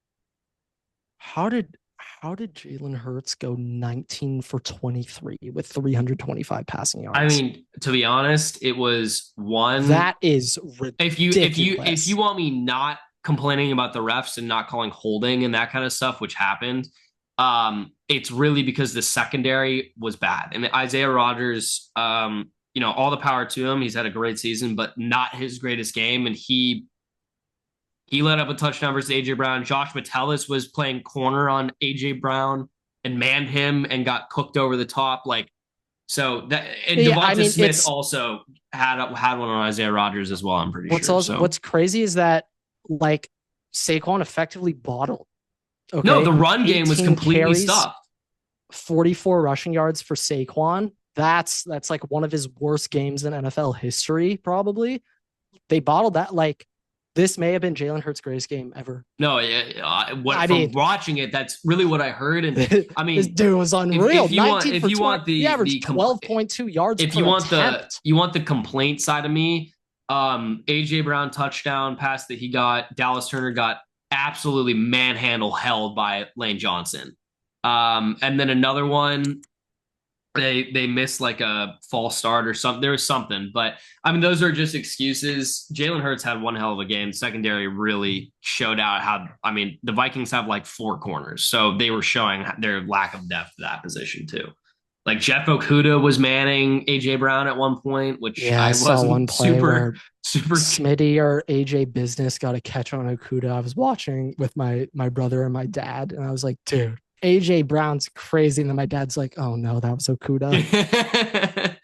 How did Jalen Hurts go 19 for 23 with 325 passing yards? I mean, to be honest, it was one that is ridiculous. If you want me not complaining about the refs and not calling holding and that kind of stuff, which happened, it's really because the secondary was bad. And Isaiah Rodgers, all the power to him. He's had a great season, but not his greatest game. And he let up a touchdown versus AJ Brown. Josh Metellus was playing corner on AJ Brown and manned him and got cooked over the top. Devonta Smith also had one on Isaiah Rodgers as well. I'm pretty sure. What's crazy is that Saquon effectively bottled. Okay? No, the run game was completely stuffed. 44 rushing yards for Saquon. That's like one of his worst games in NFL history, probably. They bottled that. This may have been Jalen Hurts' greatest game ever. No, from watching it, that's really what I heard. And I mean, this dude was unreal. If you want the average 12.2 yards. If you want the complaint side of me, AJ Brown touchdown pass that he got, Dallas Turner got absolutely manhandle held by Lane Johnson. And then another one, they missed like a false start or something. There was something, but I mean, those are just excuses. Jalen Hurts had one hell of a game. Secondary really showed out the Vikings have like 4 corners, so they were showing their lack of depth at that position too. Like Jeff Okudah was manning AJ Brown at one point, which I saw one play super Smitty or AJ Business got a catch on Okudah. I was watching with my brother and my dad, and I was like, dude, AJ Brown's crazy. And then my dad's like, oh no, that was Okudah.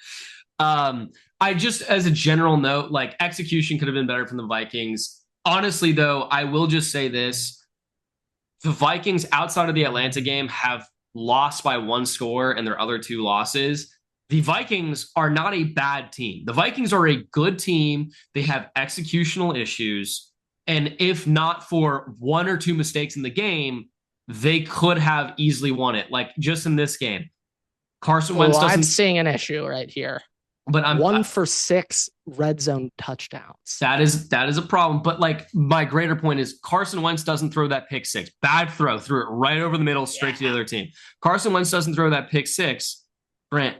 I just, as a general note, execution could have been better from the Vikings. Honestly, though, I will just say this. The Vikings, outside of the Atlanta game, have lost by 1 score and their other 2 losses. The Vikings are not a bad team. The Vikings are a good team. They have executional issues. And if not for 1 or 2 mistakes in the game, they could have easily won it. Like just in this game, Carson Wentz doesn't. I'm seeing an issue right here. But I'm 1 for 6 red zone touchdowns. That is a problem. But my greater point is Carson Wentz doesn't throw that pick 6. Bad throw, threw it right over the middle, straight to the other team. Carson Wentz doesn't throw that pick 6. Brent,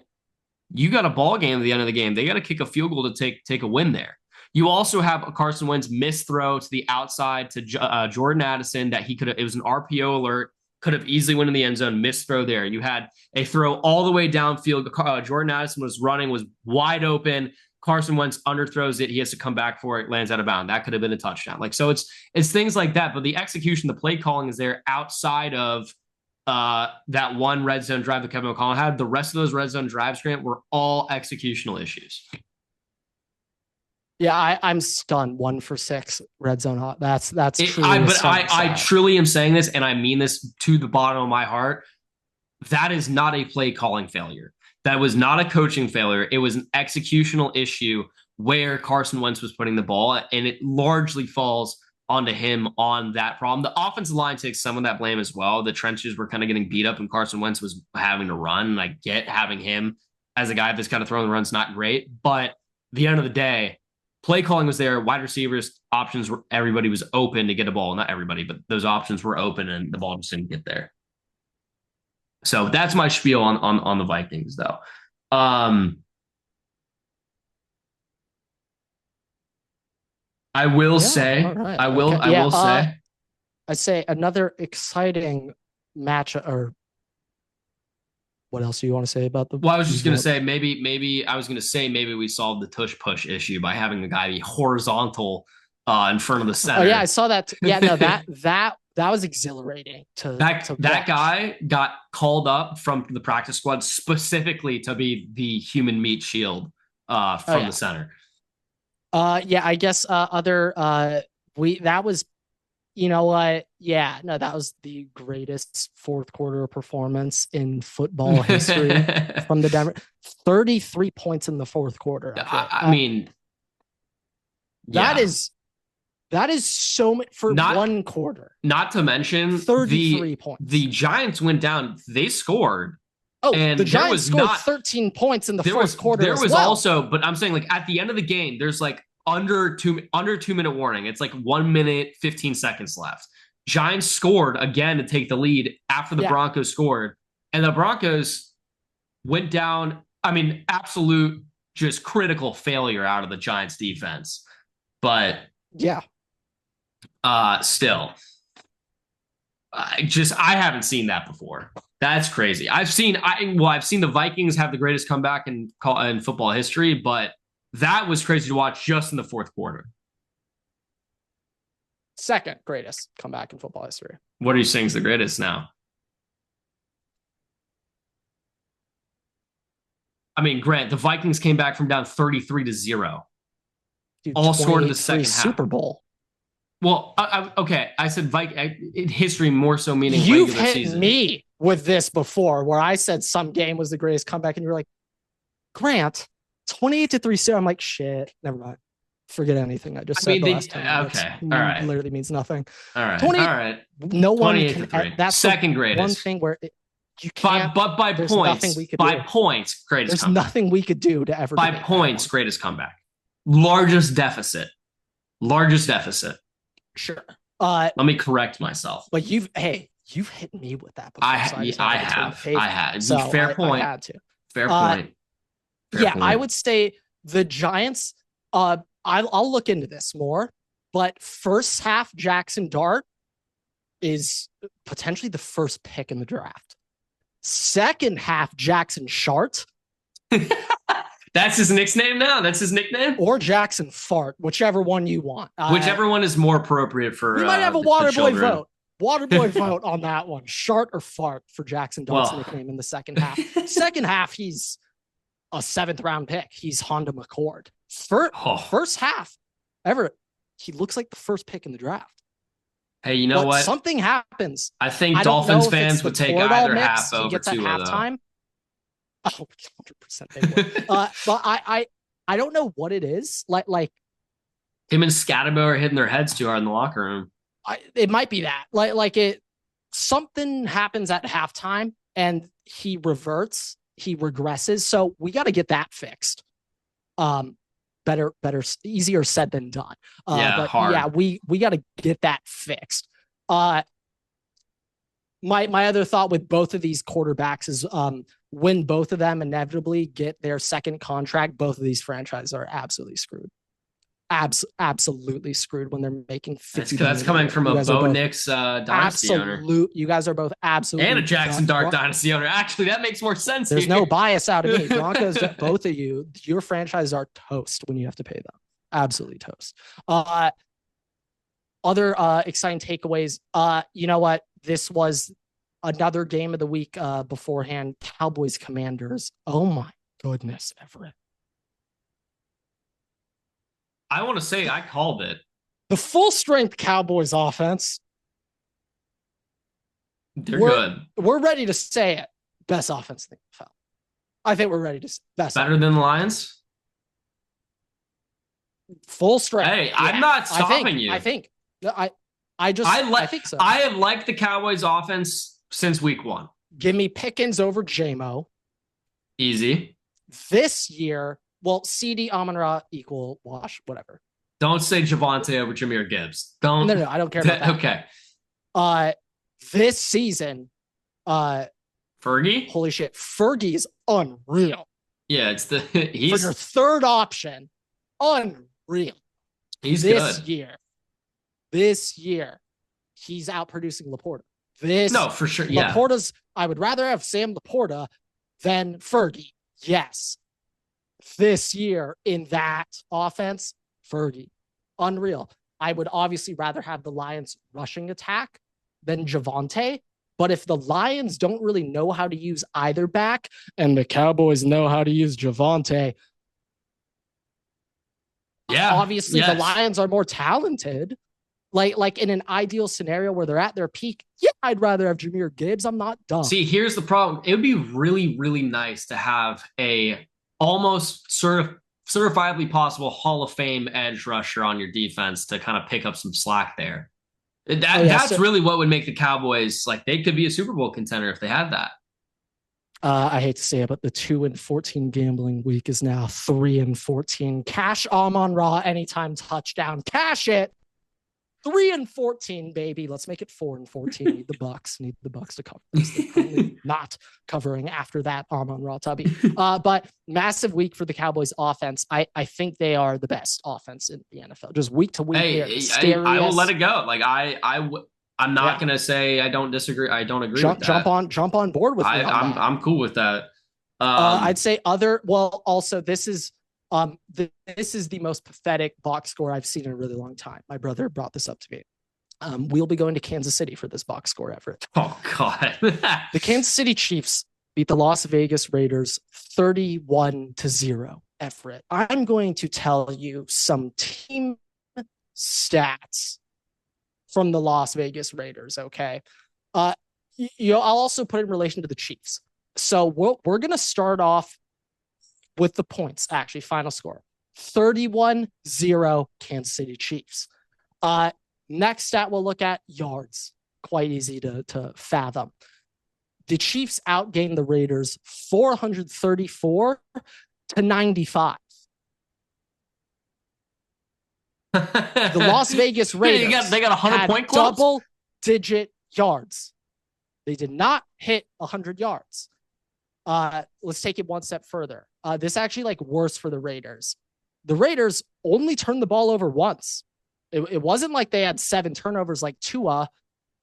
you got a ball game at the end of the game. They got to kick a field goal to take a win there. You also have a Carson Wentz missed throw to the outside to Jordan Addison that it was an RPO alert, could have easily went in the end zone, missed throw there. You had a throw all the way downfield. Jordan Addison was running, was wide open. Carson Wentz underthrows it. He has to come back for it, lands out of bounds. That could have been a touchdown. So it's things like that. But the execution, the play calling is there outside of that one red zone drive that Kevin O'Connell had. The rest of those red zone drives, Grant, were all executional issues. Yeah, I'm stunned. 1 for 6 red zone. That's true. I truly am saying this, and I mean this to the bottom of my heart. That is not a play calling failure. That was not a coaching failure. It was an executional issue where Carson Wentz was putting the ball, and it largely falls onto him on that problem. The offensive line takes some of that blame as well. The trenches were kind of getting beat up, and Carson Wentz was having to run. And I get having him as a guy that's kind of throwing the run's not great, but at the end of the day, play calling was there. Wide receivers options were, everybody was open to get a ball. Not everybody, but those options were open and the ball just didn't get there. So that's my spiel on the Vikings though. I will say, right. I will say, I'd say another exciting match or what else do you want to say about the? Well, I was just going to say maybe we solved the tush push issue by having the guy be horizontal in front of the center. Oh yeah, I saw that. Yeah, no, that was exhilarating. That guy got called up from the practice squad specifically to be the human meat shield from the center. Yeah, I guess that was, you know what? Yeah, no, that was the greatest fourth quarter performance in football history from the Denver. 33 points in the fourth quarter. I mean, that yeah. is so much for one quarter. Not to mention 33 points. The Giants went down. They scored. Oh, and the Giants scored 13 points in the first quarter. There was also, but I'm saying like at the end of the game, there's like under 2-minute warning. It's like 1 minute, 15 seconds left. Giants scored again to take the lead after the Broncos scored. And the Broncos went down. I mean, absolute just critical failure out of the Giants defense. But yeah. Still, I haven't seen that before. That's crazy. I've seen the Vikings have the greatest comeback in football history, but that was crazy to watch just in the fourth quarter. Second greatest comeback in football history. What are you saying is the greatest now? I mean, Grant, the Vikings came back from down 33-0. Dude, all scored in the second half. Super Bowl. Well, okay. I said in history more so meaning you've regular hit season. Me with this before, where I said some game was the greatest comeback, and you're like, Grant, 28-3. I'm like, shit, never mind. Forget anything I just said. The last time. Okay, all right. Literally means nothing. All right, all right. No one can. That's second greatest. One thing where you can't. But by points, points, greatest. There's comeback. Nothing we could do to ever. By points, greatest comeback. Largest deficit. Sure. Let me correct myself. But you've hit me with that before. I have. So fair point. I had to. Fair point. I would say the Giants. I'll look into this more, but first half Jackson Dart is potentially the first pick in the draft. Second half Jackson Shart. That's his nickname now? That's his nickname? Or Jackson Fart, whichever one you want. Whichever one is more appropriate for. You might have a Waterboy vote. Waterboy vote on that one. Shart or Fart for Jackson Dart's nickname in the second half. Second half, he's a 7th round pick. He's Honda McCord. First half, Everett, he looks like the first pick in the draft. Hey, you know what? Something happens. I think Dolphins fans would take either half over Tua, halftime. Oh, 100% they would. But I don't know what it is. Like him and Scatterbo are hitting their heads too hard in the locker room. It might be that. Something happens at halftime and he reverts, he regresses. So we got to get that fixed. Better, easier said than done. Hard. Yeah, we got to get that fixed. My other thought with both of these quarterbacks is when both of them inevitably get their second contract, both of these franchises are absolutely screwed. Absolutely screwed when they're making 50. That's coming from a Bo Nix dynasty owner. You guys are both absolutely and a Jackson Dart dynasty owner. Actually, that makes more sense. There's no bias out of me. Broncos, both of you, your franchises are toast when you have to pay them. Absolutely toast. Other exciting takeaways. You know what? This was another game of the week beforehand. Cowboys Commanders. Oh my goodness, Everett. I want to say I called it. The full strength Cowboys offense. They're good. We're ready to say it. Best offense in the NFL. I think we're ready to say best. Better than the Lions? Full strength. Hey, yeah. I'm not stopping you. I think so. I have liked the Cowboys offense since week 1. Give me Pickens over JMO. Easy. This year, well, CD, Amon-Ra, equal, wash, whatever. Don't say Javonte over Jahmyr Gibbs. Don't. No, I don't care about that. Okay. This season, Fergie? Holy shit. Fergie is unreal. Yeah, for your third option. Unreal. He's this good. This year, he's outproducing Laporta. No, for sure. Yeah. Laporta's, I would rather have Sam Laporta than Fergie. Yes. This year in that offense, Fergie. Unreal. I would obviously rather have the Lions rushing attack than Javonte. But if the Lions don't really know how to use either back and the Cowboys know how to use Javonte, Obviously, the Lions are more talented. Like in an ideal scenario where they're at their peak, yeah, I'd rather have Jahmyr Gibbs. I'm not dumb. See, here's the problem. It would be really, really nice to have a almost certifiably possible Hall of Fame edge rusher on your defense to kind of pick up some slack there. That's really what would make the Cowboys, like, they could be a Super Bowl contender if they had that. I hate to say it, but the 2-14 gambling week is now 3-14. Cash Amon-Ra anytime touchdown. Cash it. 3-14, baby. Let's make it 4-14. Need the Bucks to cover this. They're probably not covering after that Amon-Ra tubby. But massive week for the Cowboys offense. I think they are the best offense in the NFL. Just week to week. I will let it go. Like I'm not gonna say I don't disagree. I don't agree with that. Jump on board with me. I'm cool with that. I'd say also this is the most pathetic box score I've seen in a really long time. My brother brought this up to me. We'll be going to Kansas City for this box score, Everett. Oh, God. The Kansas City Chiefs beat the Las Vegas Raiders 31-0, Everett. I'm going to tell you some team stats from the Las Vegas Raiders, okay? I'll also put it in relation to the Chiefs. So we're going to start off with the points, actually, final score. 31-0 Kansas City Chiefs. Next stat we'll look at, yards. Quite easy to fathom. The Chiefs outgained the Raiders 434-95. The Las Vegas Raiders they got 100 point clubs? Double-digit yards. They did not hit 100 yards. Let's take it one step further. This actually worse for the Raiders. The Raiders only turned the ball over once. It wasn't like they had 7 turnovers like Tua.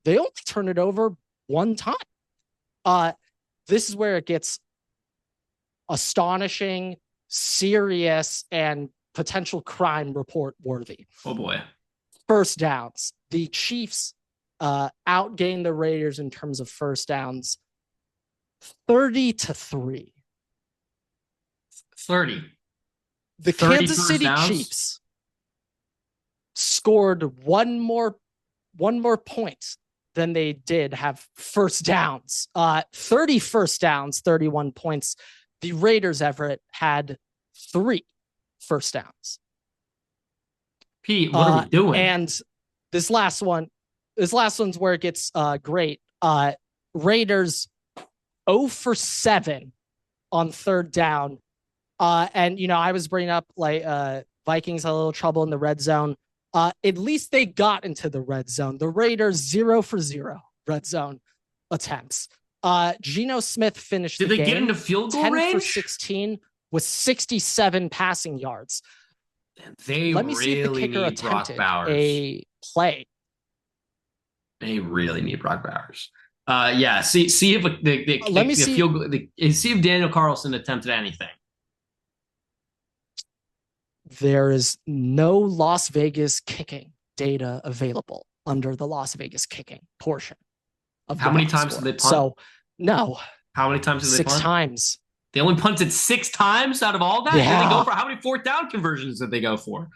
They only turned it over one time. This is where it gets astonishing, serious, and potential crime report worthy. Oh boy. First downs. The Chiefs outgained the Raiders in terms of first downs 30-3. 30. The Kansas City Chiefs scored one more point than they did have first downs. 30 first downs, 31 points. The Raiders, Everett, had 3 first downs. Pete, what are we doing? And this last one's where it gets great. Raiders 0 for 7 on third down. And I was bringing up Vikings had a little trouble in the red zone. At least they got into the red zone. The Raiders 0 for 0 red zone attempts. Geno Smith finished the game. Did they get into field goal 10 range? for 16 with 67 passing yards. Let me see if the kicker attempted a play. They really need Brock Bowers. See if Daniel Carlson attempted anything. There is no Las Vegas kicking data available under the Las Vegas kicking portion of how many times did they punt? So no. How many times did they punt? 6 times. They only punted 6 times out of all that? Yeah. Did they go for how many fourth down conversions did they go for?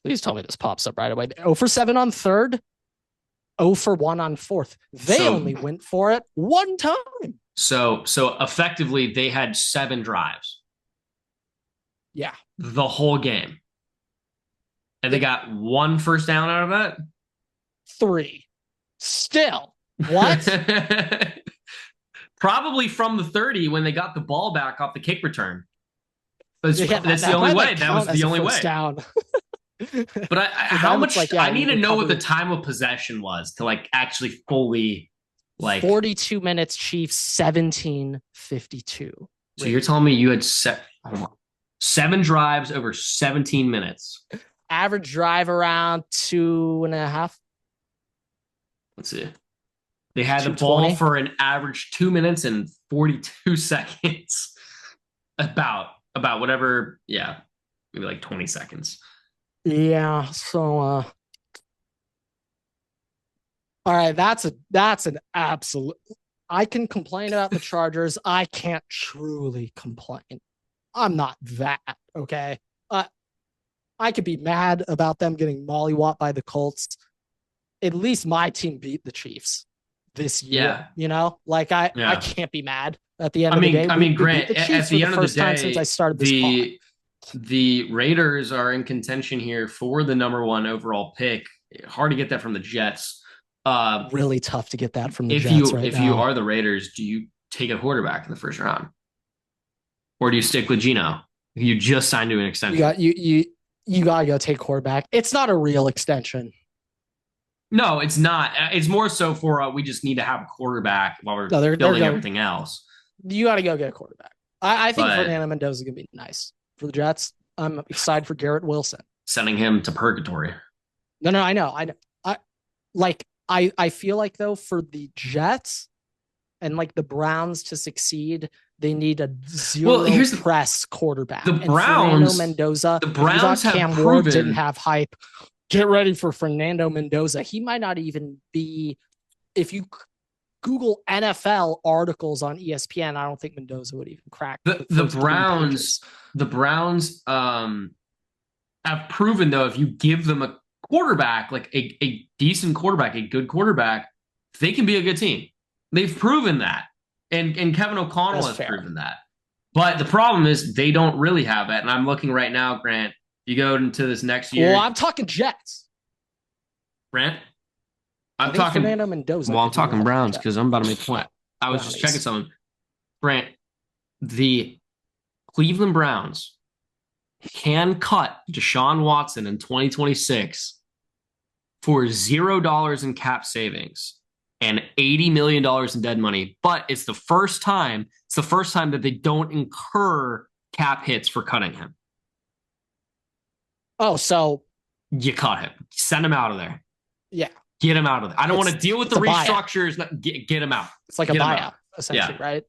Please tell me this pops up right away. 0 for 7 on third, 0 for 1 on fourth. They only went for it 1 time. So effectively they had 7 drives. Yeah. The whole game. And they got 1 first down out of that? 3. Still. What? Probably from the 30 when they got the ball back off the kick return. That's the only way. That was the only way. Down. But how much? I need to know what the time of possession was to actually fully 42 minutes. Chiefs 17-52. So you're telling me you had 7 drives over 17 minutes. Average drive around 2.5. Let's see. They had the ball for an average 2 minutes and 42 seconds. About whatever. Yeah. Maybe 20 seconds. Yeah. So, all right. That's an absolute. I can complain about the Chargers. I can't truly complain I'm not that, okay? I could be mad about them getting mollywopped by the Colts. At least my team beat the Chiefs this year, Like I can't be mad at the end of the day. I mean, Grant, the Chiefs at the end of the day, since I started this pod. The Raiders are in contention here for the number 1 overall pick. Hard to get that from the Jets. Really tough to get that from the Jets now. If you are the Raiders, do you take a quarterback in the first round? Or do you stick with Geno? You just signed to an extension. You gotta go take quarterback. It's not a real extension. No, it's not. It's more so for we just need to have a quarterback while we're building everything else. You got to go get a quarterback. I think Fernando Mendoza is going to be nice for the Jets. I'm excited for Garrett Wilson. Sending him to purgatory. No, I know. I feel like, though, for the Jets and like the Browns to succeed, they need a press quarterback. The Browns, Mendoza, the Browns have Cam proven Ward didn't have hype. Get ready for Fernando Mendoza. He might not even be. If you Google NFL articles on ESPN, I don't think Mendoza would even crack the Browns. The Browns have proven, though, if you give them a quarterback, like a decent quarterback, a good quarterback, they can be a good team. They've proven that. And Kevin O'Connell has proven that. But the problem is they don't really have that. And I'm looking right now, Grant, you go into this next year. Well, I'm talking Jets. Grant? I'm talking Fernando Mendoza. Well, I'm talking Browns because I'm about to make a point. I was just checking something. Grant, the Cleveland Browns can cut Deshaun Watson in 2026 for $0 in cap savings and $80 million in dead money. But it's the first time that they don't incur cap hits for cutting him. Oh, so you cut him. Send him out of there. Yeah. Get him out of there. I don't want to deal with the restructures. Get him out. It's like a buyout, essentially, right?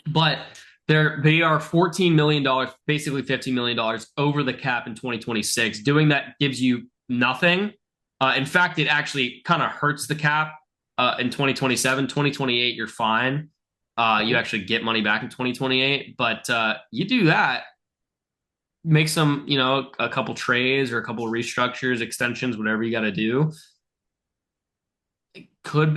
But they are $14 million, basically $15 million over the cap in 2026. Doing that gives you nothing. In fact, it actually kind of hurts the cap in 2027. 2028, you're fine. You actually get money back in 2028. But you do that, make some, a couple trades or a couple of restructures, extensions, whatever you got to do. It couldn't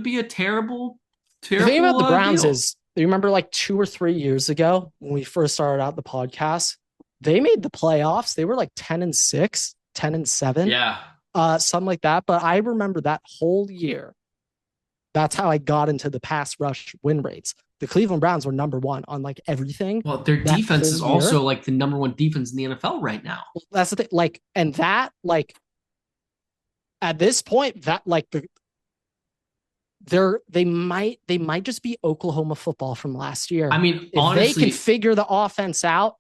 be a terrible. The thing about the Browns is, you remember like 2 or 3 years ago when we first started out the podcast, they made the playoffs. They were like 10-6, 10-7. Yeah. Something like that. But I remember that whole year. That's how I got into the pass rush win rates. The Cleveland Browns were number 1 on like everything. Well, their defense is also like the number 1 defense in the NFL right now. Well, that's the thing. Like, and that, like, at this point, that like they might just be Oklahoma football from last year. I mean, if honestly, they can figure the offense out,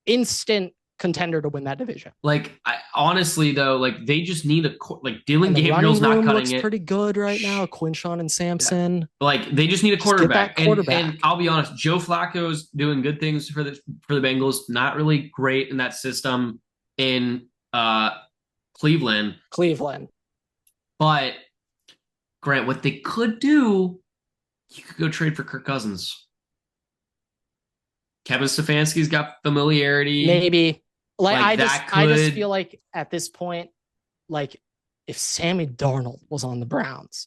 instant contender to win that division. Like, honestly though, like they just need Dylan Gabriel's not cutting looks pretty good right now. Quinshawn and Sampson. Yeah. Like they just need a quarterback. And I'll be honest, Joe Flacco's doing good things for the Bengals. Not really great in that system in Cleveland. But Grant, what they could do, you could go trade for Kirk Cousins. Kevin Stefanski's got familiarity. Maybe. I just feel like at this point, like if Sammy Darnold was on the Browns.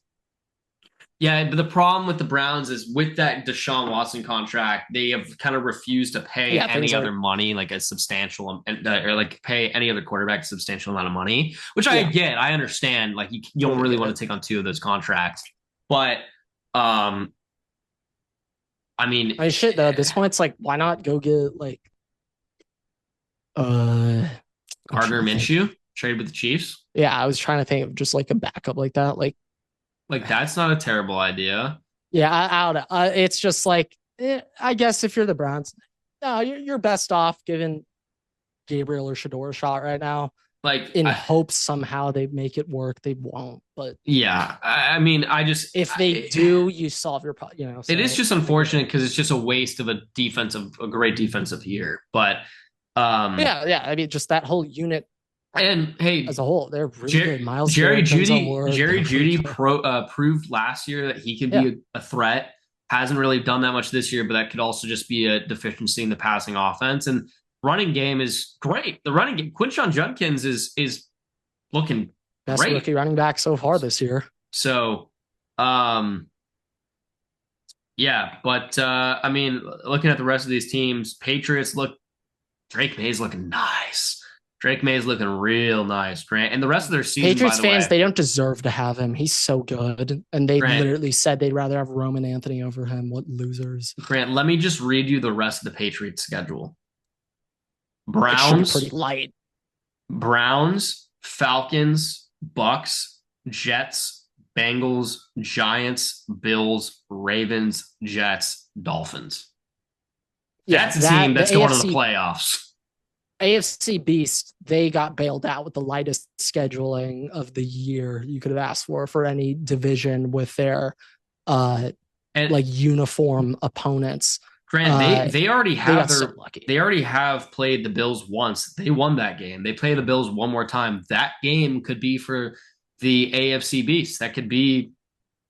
Yeah, but the problem with the Browns is with that Deshaun Watson contract, they have kind of refused to pay any other money, like a substantial, or like pay any other quarterback a substantial amount of money, which I get. I understand. Like you don't really want to take on 2 of those contracts, but I mean, shit though. At this point, it's like, why not go get like Gardner Minshew trade with the Chiefs? Yeah, I was trying to think of just like a backup like that, like that's not a terrible idea. Yeah, I don't know. It's just like, I guess if you're the Browns, no, you're best off giving Gabriel or Shador a shot right now. Like in hopes somehow they make it work. They won't, but yeah, I mean, if they do, you solve your problem. So it is just unfortunate because it's just a waste of a great defensive year. But yeah. I mean, just that whole unit. And hey, as a whole, they're really good. Jerry Jeudy proved last year that he can be a threat. Hasn't really done that much this year, but that could also just be a deficiency in the passing offense. And running game is great. The running game, Quinshon Judkins is looking Best great. rookie running back so far this year. So, yeah, but I mean, looking at the rest of these teams, Patriots Drake May's looking nice. Drake May's looking real nice, Grant. And the rest of their season, Patriots by the fans, way, they don't deserve to have him. He's so good. And they Grant, literally said they'd rather have Roman Anthony over him. What losers. Grant, let me just read you the rest of the Patriots schedule. It should be pretty light. Browns, Falcons, Bucks, Jets, Bengals, Giants, Bills, Ravens, Jets, Dolphins. That's a team that's going to the playoffs. AFC Beast, they got bailed out with the lightest scheduling of the year you could have asked for any division with their uniform opponents. Grant, they already have played the Bills once. They won that game. They play the Bills one more time. That game could be for the AFC Beast. That could be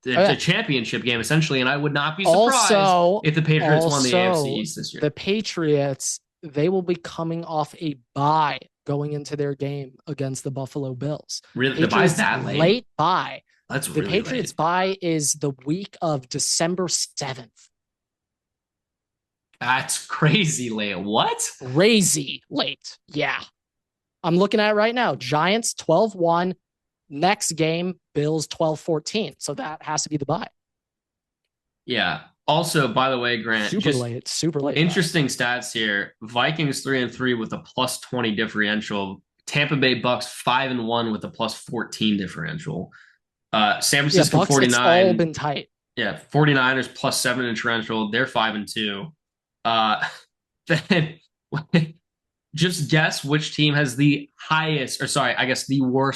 a championship game essentially, and I would not be surprised if the Patriots won the AFC East this year. The Patriots, they will be coming off a bye going into their game against the Buffalo Bills. Really, the bye's that late? Late bye. That's really the Patriots' bye is the week of December 7th. That's crazy late. What? Crazy late. Yeah. I'm looking at it right now. Giants 12-1. Next game, Bills 12-14. So that has to be the bye. Yeah. Also, by the way, Grant, super late. Interesting stats here. Vikings 3-3 with a +20 differential. Tampa Bay Bucks 5-1 with a +14 differential. San Francisco Bucks, 49. It's all been tight. Yeah, 49ers +7 differential. They're 5-2. Then just guess which team has the worst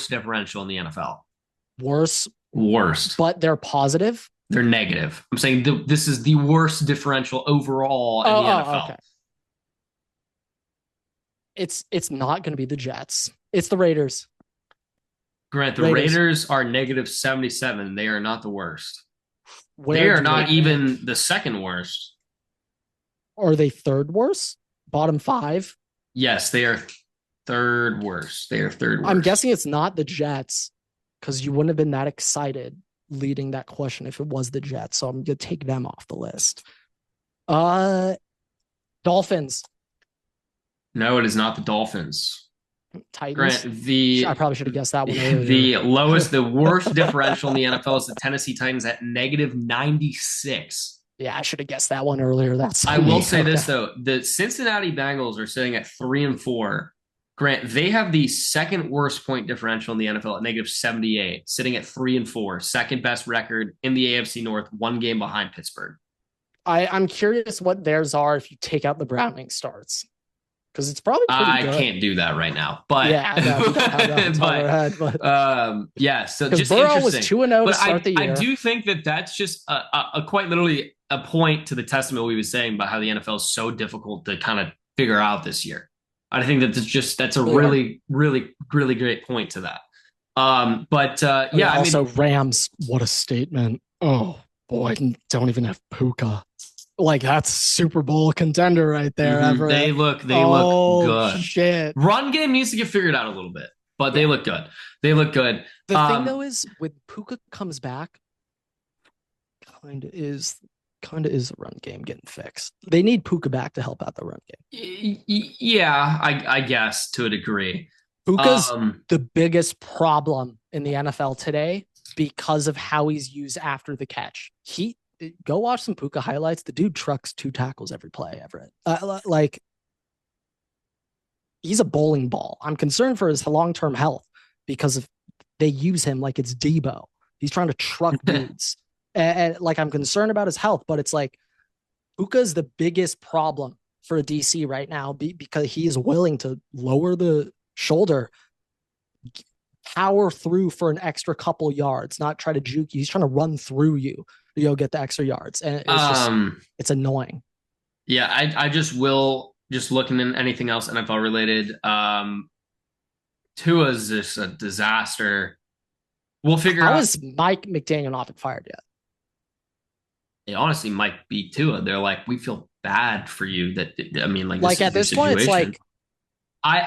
differential in the NFL. Worst. But they're positive. They're negative. I'm saying this is the worst differential overall in the NFL. Okay. It's not going to be the Jets. It's the Raiders. Grant, the Raiders are -77. They are not the worst. They are not even the second worst. Are they third worst? Bottom 5? Yes, they are third worst. I'm guessing it's not the Jets because you wouldn't have been that excited leading that question if it was the Jets. So I'm going to take them off the list. Dolphins. No, it is not the Dolphins. Titans. Grant, I probably should have guessed that one earlier. The worst differential in the NFL is the Tennessee Titans at -96. Yeah, I should have guessed that one earlier. I will say this though: the Cincinnati Bengals are sitting at 3-4. Grant, they have the second worst point differential in the NFL at -78, sitting at 3-4, second best record in the AFC North, one game behind Pittsburgh. I'm curious what theirs are if you take out the Browning starts. Because it's probably pretty good. I can't do that right now, but yeah, so just Burrow was 2-0 to start the year. I do think that's just a quite literally a point to the testament we were saying about how the NFL is so difficult to kind of figure out this year. I think that's a really great point to that. Also Rams, what a statement! Oh boy, don't even have Puka. Like that's Super Bowl contender right there. Mm-hmm. They look good. Shit. Run game needs to get figured out a little bit, but they look good. The thing though is when Puka comes back, kind of is the run game getting fixed. They need Puka back to help out the run game. Yeah, I guess to a degree. Puka's the biggest problem in the NFL today because of how he's used after the catch. Go watch some Puka highlights. The dude trucks 2 tackles every play, Everett. He's a bowling ball. I'm concerned for his long-term health because they use him like it's Debo. He's trying to truck dudes. And I'm concerned about his health, but it's like Puka's the biggest problem for a DC right now because he is willing to lower the shoulder, power through for an extra couple yards, not try to juke you. He's trying to run through you. You'll get the extra yards, and it's annoying. Yeah, I just looking in anything else NFL related. Tua's just a disaster. We'll figure out. How is Mike McDaniel not been fired yet? it honestly might be Tua. They're like, we feel bad for you. That I mean, like this Like is at your this point, it's situation. like I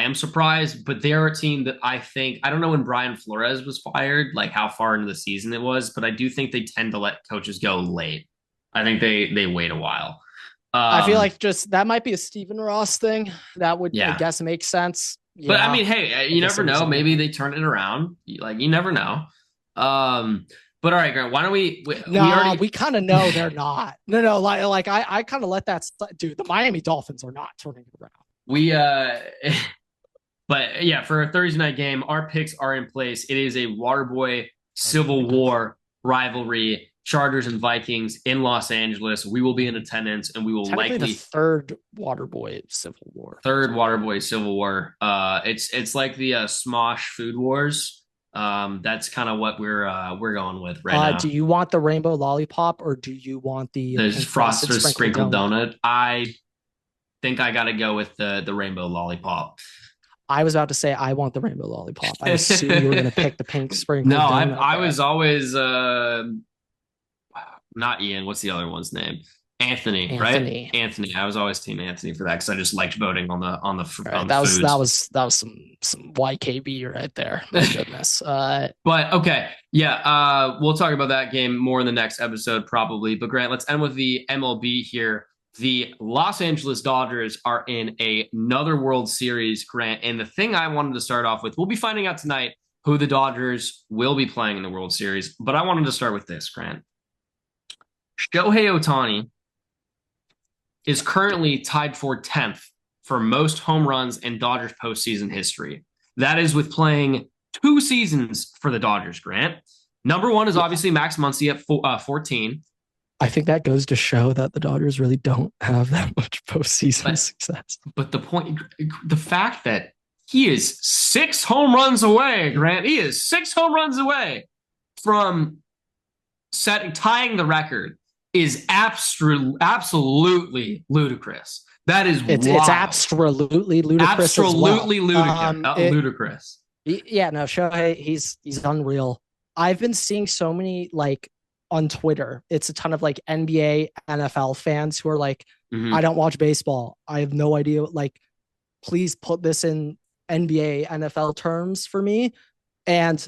am surprised, but they're a team that I don't know when Brian Flores was fired, like how far into the season it was, but I do think they tend to let coaches go late. I think they wait a while. I feel Um, like just that might be a Stephen Ross thing. That would, I yeah, guess, make sense. but I Yeah, mean, hey, I you guess never it was know. a Maybe guy. they turn it around. Like you never know. Um, but all right, Grant, why don't we Nah, already we kind of know they're not. No, like I kind of let that dude. The Miami Dolphins are not turning it around. we But yeah, for a Thursday night game, our picks are in place. It is a Waterboy Civil War rivalry, Chargers and Vikings in Los Angeles. We will be in attendance, and we will Technically, the likely third Waterboy Civil War. third Waterboy Civil War. It's like the Smosh Food Wars. That's kind of what we're going with right Do now. you want the rainbow lollipop or do you want the There's pink frosted frosted sprinkled sprinkled donut? donut. I think I got to go with the rainbow lollipop. I was about to say I want the rainbow lollipop. I assume you were going to pick the pink No, sprinkled I donut I there. was always not Ian. What's the other one's name? Anthony, right? Anthony. Anthony. I was always team Anthony for that because I just liked voting on All on right, the foods. that was some YKB right there. My goodness. But okay, yeah, we'll talk about that game more in the next episode probably. But Grant, let's end with the MLB here. The Los Angeles Dodgers are in another World Series, Grant. And the thing I wanted to start off with, we'll be finding out tonight who the Dodgers will be playing in the World Series. But I wanted to start with this, Grant. Shohei Ohtani is currently tied for 10th for most home runs in Dodgers postseason history. That is with playing 2 seasons for the Dodgers, Grant. Number one is yeah, obviously Max Muncy at 14. I think that goes to show that the Dodgers really don't have that much postseason success. But the fact that he is 6 home runs away, Grant, he is 6 home runs away from tying the record is absolutely ludicrous. That is It's absolutely ludicrous. absolutely ludicrous. Yeah, no, Shohei, he's unreal. I've been seeing so many like on Twitter. It's a ton of like NBA, NFL fans who are like, I don't watch baseball. I have no idea. Like, please put this in NBA, NFL terms for me. And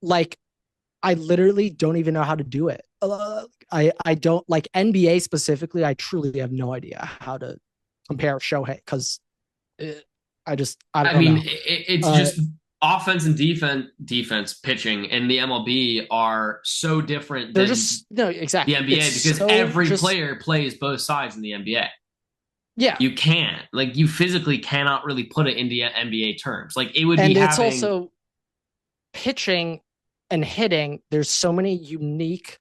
like, I literally don't even know how to do it. I don't like NBA specifically. I truly have no idea how to compare Shohei because I don't mean, know. it's just offense and defense pitching in the MLB are so different They're than just no exactly the NBA because so every player plays both sides in the NBA. Yeah, You can't like you physically cannot really put it into NBA terms. Like it would and be it's having also pitching and hitting. There's so many unique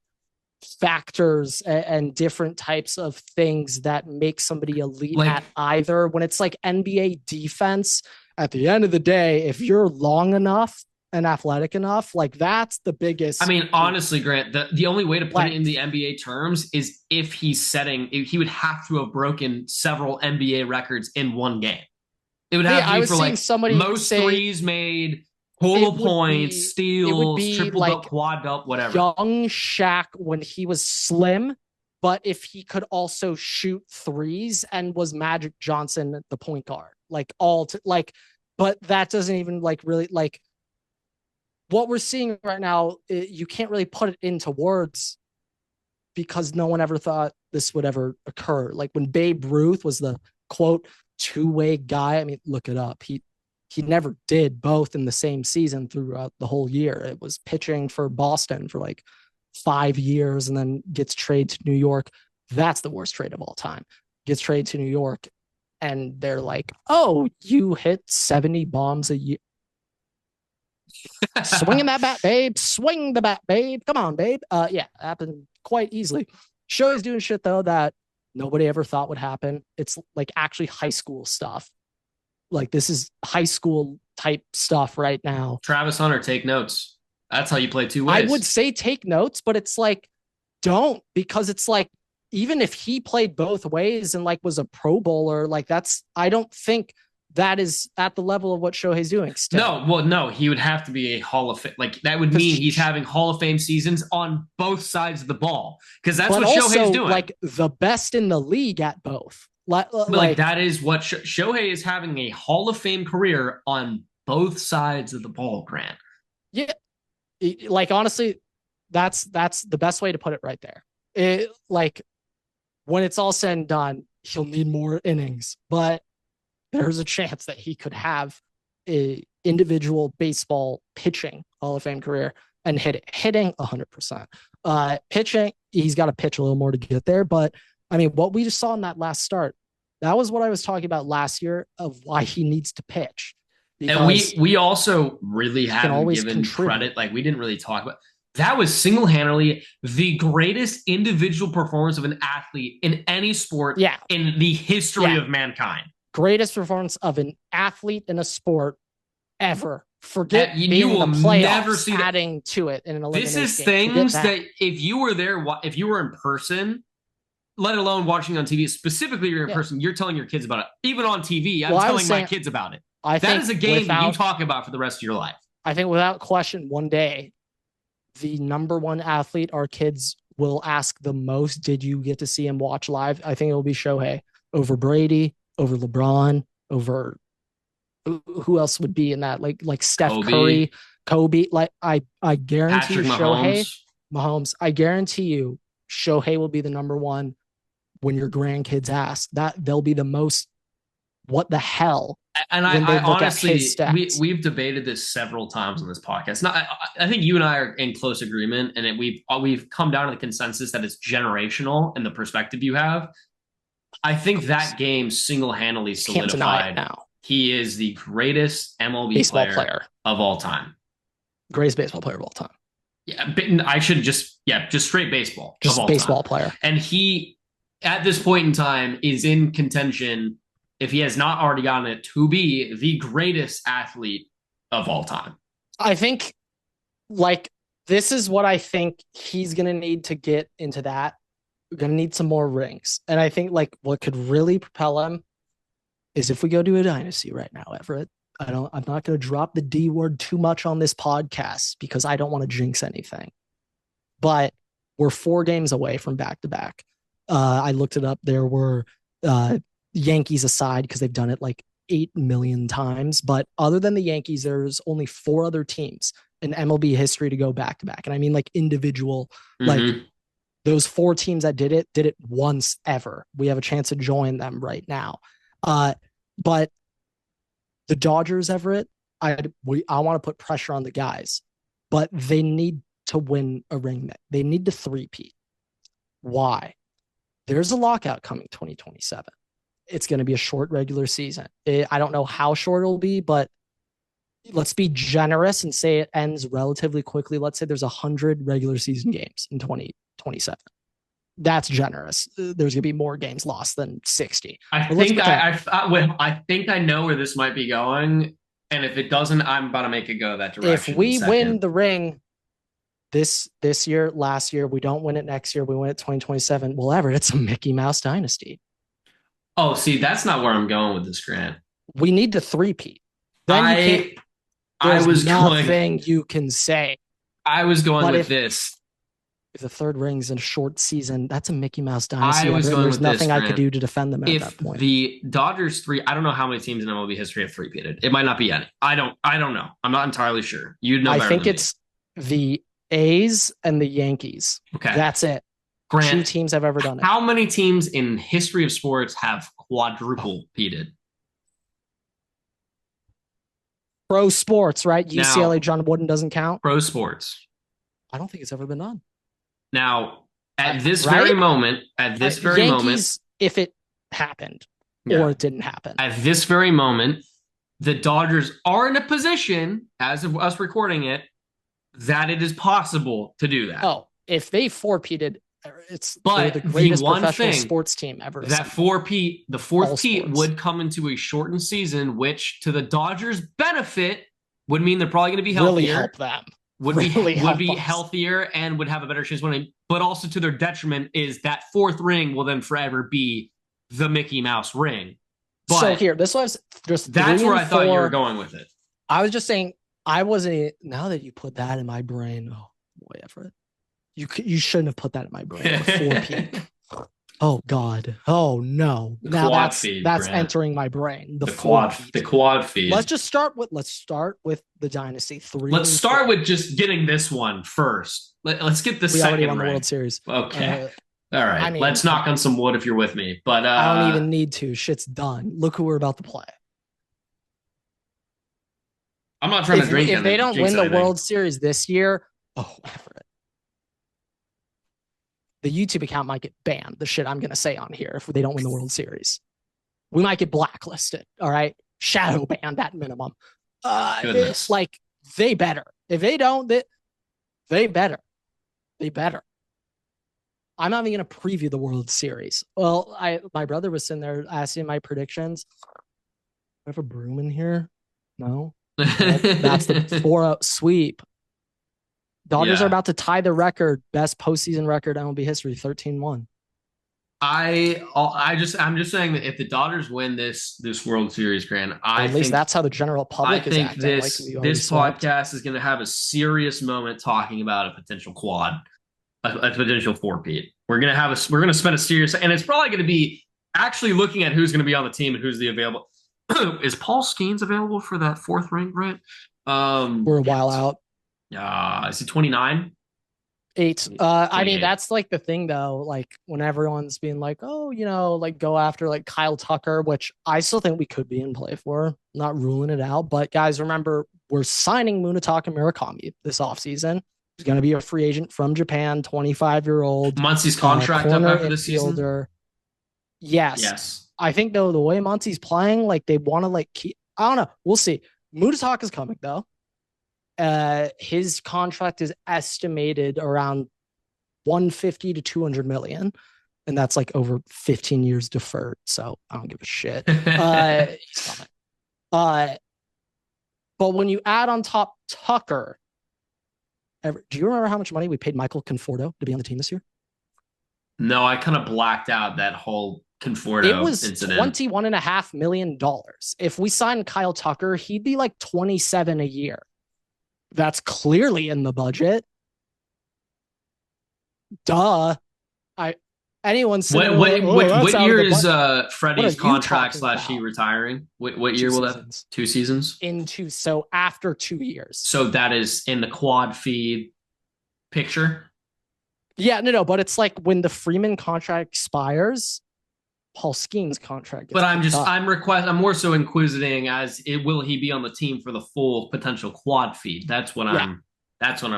factors and different types of things that make somebody elite like at either. When it's like NBA defense, at the end of the day, if you're long enough and athletic enough, like that's the biggest. I mean, honestly, Grant, the only way to put it in the length. NBA terms is if he would have to have broken several NBA records in one game. It would have Yeah, to I be was for seeing like somebody most say threes made, total points, it would steals, be triple like belt, quad belt, whatever. young Shaq when he was slim, but if he could also shoot threes and was Magic Johnson the point guard, like but that doesn't even like really like what we're seeing right now. You can't really put it into words because no one ever thought this would ever occur. Like when Babe Ruth was the quote two-way guy. I mean, look it up. He never did both in the same season throughout the whole year. It was pitching for Boston for like 5 years and then gets traded to New York. That's the worst trade of all time. Gets traded to New York and they're like, oh, you hit 70 bombs a year. Swinging that bat, babe. Swing the bat, babe. Come on, babe. Yeah, happened quite easily. Show is doing shit though that nobody ever thought would happen. It's like actually high school stuff. Like this is high school type stuff right now. Travis Hunter, take notes. That's how you play two ways. I would say take notes, but it's like don't because it's like even if he played both ways and like was a pro bowler, like that's I don't think that is at the level of what Shohei's doing still. No, he would have to be a Hall of Fame. Like, that would mean he's having Hall of Fame seasons on both sides of the ball, because that's what Shohei's doing. Like, the best in the league at both. Like that is what Shohei is having, a Hall of Fame career on both sides of the ball, Grant. Yeah. Like, honestly, that's the best way to put it right there. Like, when it's all said and done, he'll need more innings, but there's a chance that he could have a individual baseball pitching Hall of Fame career and hitting 100%. Pitching, he's got to pitch a little more to get there. But I mean, what we just saw in that last start, that was what I was talking about last year of why he needs to pitch. And we also really haven't given credit. Like, we didn't really talk about that. Was single-handedly the greatest individual performance of an athlete in any sport in the history of mankind. Greatest performance of an athlete in a sport ever. Forget you will never see adding to it in an elimination. This is things that if you were there, if you were in person, let alone watching on TV, specifically you're in person, you're telling your kids about it. Even on TV, I'm telling my kids about it. That is a game that you talk about for the rest of your life. I think without question, one day, the number one athlete our kids will ask the most, did you get to see him watch live? I think it will be Shohei over Brady, over LeBron, over who else would be in that? Like Steph Curry, Kobe. Like, I guarantee Patrick Shohei, Mahomes. I guarantee you, Shohei will be the number one when your grandkids ask. That they'll be the most. What the hell? And I honestly, we've debated this several times on this podcast. Now, I think you and I are in close agreement, and we've come down to the consensus that it's generational and the perspective you have. I think that game single-handedly solidified now. He is the greatest MLB player of all time. Greatest baseball player of all time. Yeah, I should just straight baseball. Just baseball player. And he, at this point in time, is in contention, if he has not already gotten it, to be the greatest athlete of all time. I think, like, this is what I think he's going to need to get into that. We're going to need some more rings. And I think, like, what could really propel him is if we go to a dynasty right now, Everett. I'm not going to drop the D word too much on this podcast because I don't want to jinx anything. But we're 4 games away from back-to-back. I looked it up. There were Yankees aside, because they've done it like 8 million times. But other than the Yankees, there's only 4 other teams in MLB history to go back-to-back. And I mean, like, individual, like, those 4 teams that did it once ever. We have a chance to join them right now. But the Dodgers, Everett, I want to put pressure on the guys, but they need to win a ring. They need to three-peat. Why? There's a lockout coming 2027. It's going to be a short regular season. I don't know how short it'll be, but let's be generous and say it ends relatively quickly. Let's say there's 100 regular season games in 2027. That's generous. There's going to be more games lost than 60. I think I know where this might be going. And if it doesn't, I'm about to make it go that direction. If we win the ring this year, last year, we don't win it next year, we win it 2027, well, Everett, it's a Mickey Mouse dynasty. Oh, see, that's not where I'm going with this, Grant. We need to three-peat. Then there's nothing you can say. I was going with this. If the third ring's in a short season, that's a Mickey Mouse dynasty. There's nothing I could do to defend them at that point. If the Dodgers I don't know how many teams in MLB history have three-peated. It might not be any. I don't know. I'm not entirely sure. You know better than me. I think it's the A's and the Yankees. Okay. That's it. Grant, 2 teams have ever done it. How many teams in history of sports have quadruple-peated? Pro sports, right? UCLA, John Wooden doesn't count. Pro sports. I don't think it's ever been done. Now, at this very moment, Yankees, if it happened or it didn't happen. At this very moment, the Dodgers are in a position, as of us recording it, that it is possible to do that. Oh, if they four-peated, they're the greatest professional sports team ever. That the fourth peat would come into a shortened season, which to the Dodgers' benefit would mean they're probably going to be healthier. Really help them. Would be healthier and would have a better chance of winning. But also to their detriment is that 4th ring will then forever be the Mickey Mouse ring. But so here, this was just that's where I thought you were four. going with it. I was just saying, I wasn't. Now that you put that in my brain, oh boy, Everett, you shouldn't have put that in my brain. The 4P. Oh God. Oh no. The Now quad that's feed, that's Grant. entering my brain. The quad feed. Let's start with the Dynasty 3. Let's start with just getting this one first. Let's get the second already won ring. the World Series. Okay. All right. I mean, let's knock on some wood if you're with me. But I don't even need to. Shit's done. Look who we're about to play. I'm not trying to drink. If they don't win the World Series this year, oh, Everett. The YouTube account might get banned. The shit I'm going to say on here if they don't win the World Series. We might get blacklisted. All right. Shadow banned at minimum. It's like they better. If they don't, they better. They better. I'm not even going to preview the World Series. Well, my brother was sitting there asking my predictions. Do I have a broom in here? No. That's the 4-0 sweep. Dodgers are about to tie the record, best postseason record in MLB history, 13-1. I'm just saying that if the Dodgers win this World Series, Grant, at least that's how the general public is acting. This podcast is going to have a serious moment talking about a potential quad, a potential 4-peat. We're going to spend a serious, and it's probably going to be actually looking at who's going to be on the team and who's the available. Is Paul Skeens available for that 4th ring, Grant? We're a while out. Is it 29? 8. I mean, that's like the thing though, like when everyone's being like, oh, like go after like Kyle Tucker, which I still think we could be in play for, not ruling it out. But guys, remember, we're signing Munetaka Murakami this offseason. He's going to be a free agent from Japan, 25-year-old. Muncie's contract up after the season? Yes. I think though, the way Muncie's playing, like they want to like keep, I don't know. We'll see. Munetaka's coming though. His contract is estimated around 150 to 200 million, and that's like over 15 years deferred. So I don't give a shit. He's coming. But when you add on top Tucker, do you remember how much money we paid Michael Conforto to be on the team this year? No, I kind of blacked out that whole Conforto It was incident. $21.5 million. If we signed Kyle Tucker, he'd be like 27 a year. That's clearly in the budget. Duh. What year is Freddie's contract / he retiring? What year will that? 2 seasons? So after 2 years. So that is in the quad feed picture? Yeah, no, but it's like when the Freeman contract expires, Paul Skeens' contract. But I'm more so inquisiting as will he be on the team for the full potential quad feed? That's what I'm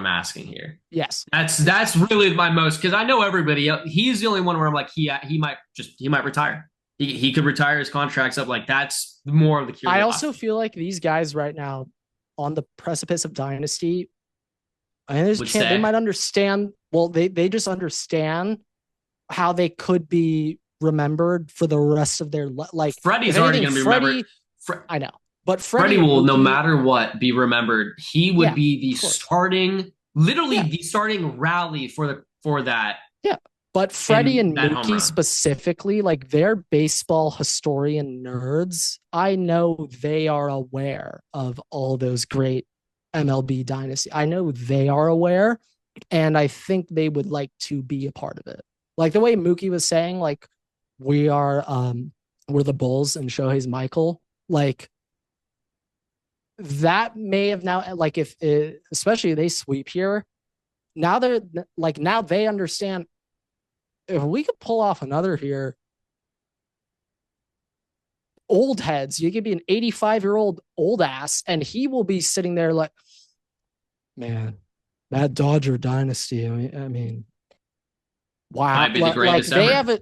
asking here. Yes. That's really my most, because I know everybody else, he's the only one where I'm like, he might retire. He could retire his contracts up. Like that's more of the curiosity. I also feel like these guys right now on the precipice of dynasty, I think there's a chance they might understand. Well, they just understand how they could be remembered for the rest of their like. Freddie's already going to be remembered. I know, but Freddie will, no matter what, be remembered. He would be the starting, the starting rally for that. Yeah, but Freddie and Mookie specifically, like they're baseball historian nerds. I know they are aware of all those great MLB dynasty. I know they are aware, and I think they would like to be a part of it. Like the way Mookie was saying, like we're the Bulls and Shohei's Michael. Like that may have now, like if especially they sweep here, now they understand if we could pull off another here. Old heads, you could be an 85-year-old old ass, and he will be sitting there like, man, that Dodger dynasty. I mean, wow, might be the greatest ever.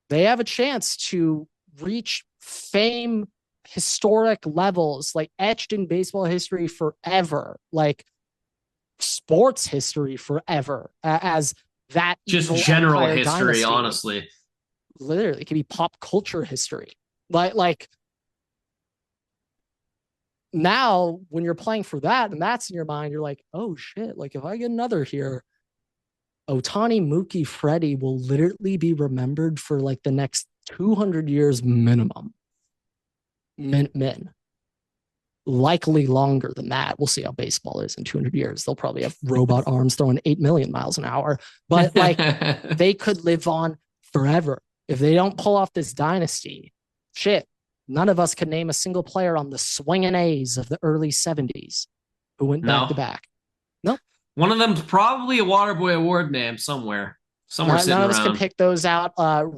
They have a chance to reach fame, historic levels, like etched in baseball history forever, like sports history forever, as that just general history, dynasty. Honestly, literally, it could be pop culture history. Like now, when you're playing for that, and that's in your mind, you're like, oh shit! Like if I get another here, Ohtani, Mookie, Freddie will literally be remembered for like the next 200 years minimum. min. Likely longer than that. We'll see how baseball is in 200 years. They'll probably have robot arms throwing 8 million miles an hour. But like, they could live on forever. If they don't pull off this dynasty, shit, none of us could name a single player on the swinging A's of the early 70s who went back to back. No. One of them's probably a Waterboy Award name somewhere. None of us can pick those out.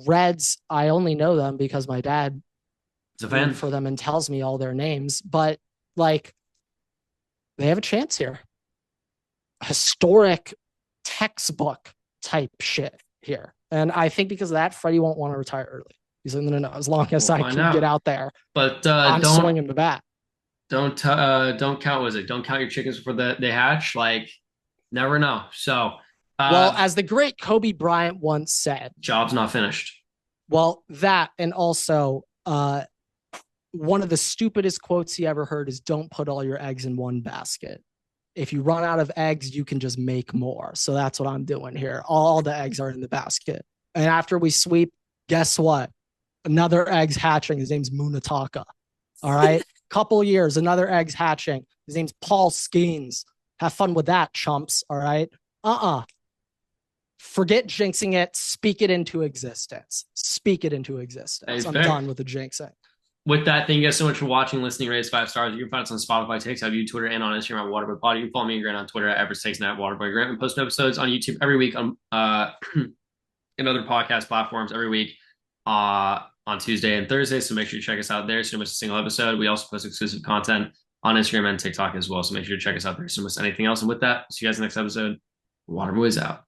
Reds, I only know them because my dad is a fan for them and tells me all their names. But like, they have a chance here. Historic textbook type shit here. And I think because of that, Freddie won't want to retire early. He's like, no, as long as I can get out there. But I'm swinging the bat. Don't count, don't count your chickens before they hatch. Like, never know. So, well, as the great Kobe Bryant once said, job's not finished. Well, that, and also, one of the stupidest quotes he ever heard is, don't put all your eggs in one basket. If you run out of eggs, you can just make more. So that's what I'm doing here. All the eggs are in the basket. And after we sweep, guess what? Another egg's hatching. His name's Munataka. All right. Couple years, another egg's hatching. His name's Paul Skeens. Have fun with that, chumps. All right. Forget jinxing it. Speak it into existence. Speak it into existence. I'm done with the jinxing. With that, thank you guys so much for watching, listening, rate us 5 stars. You can find us on Spotify, TikTok, YouTube, Twitter, and on Instagram at Waterboy Pod. You can follow me and Grant on Twitter at Everett and Grant, Waterboy Grant. We post episodes on YouTube every week on in other podcast platforms every week on Tuesday and Thursday. So make sure you check us out there so you don't miss a single episode. We also post exclusive content on Instagram and TikTok as well. So make sure to check us out there so you don't miss anything else. And with that, see you guys in the next episode. Waterboy's out.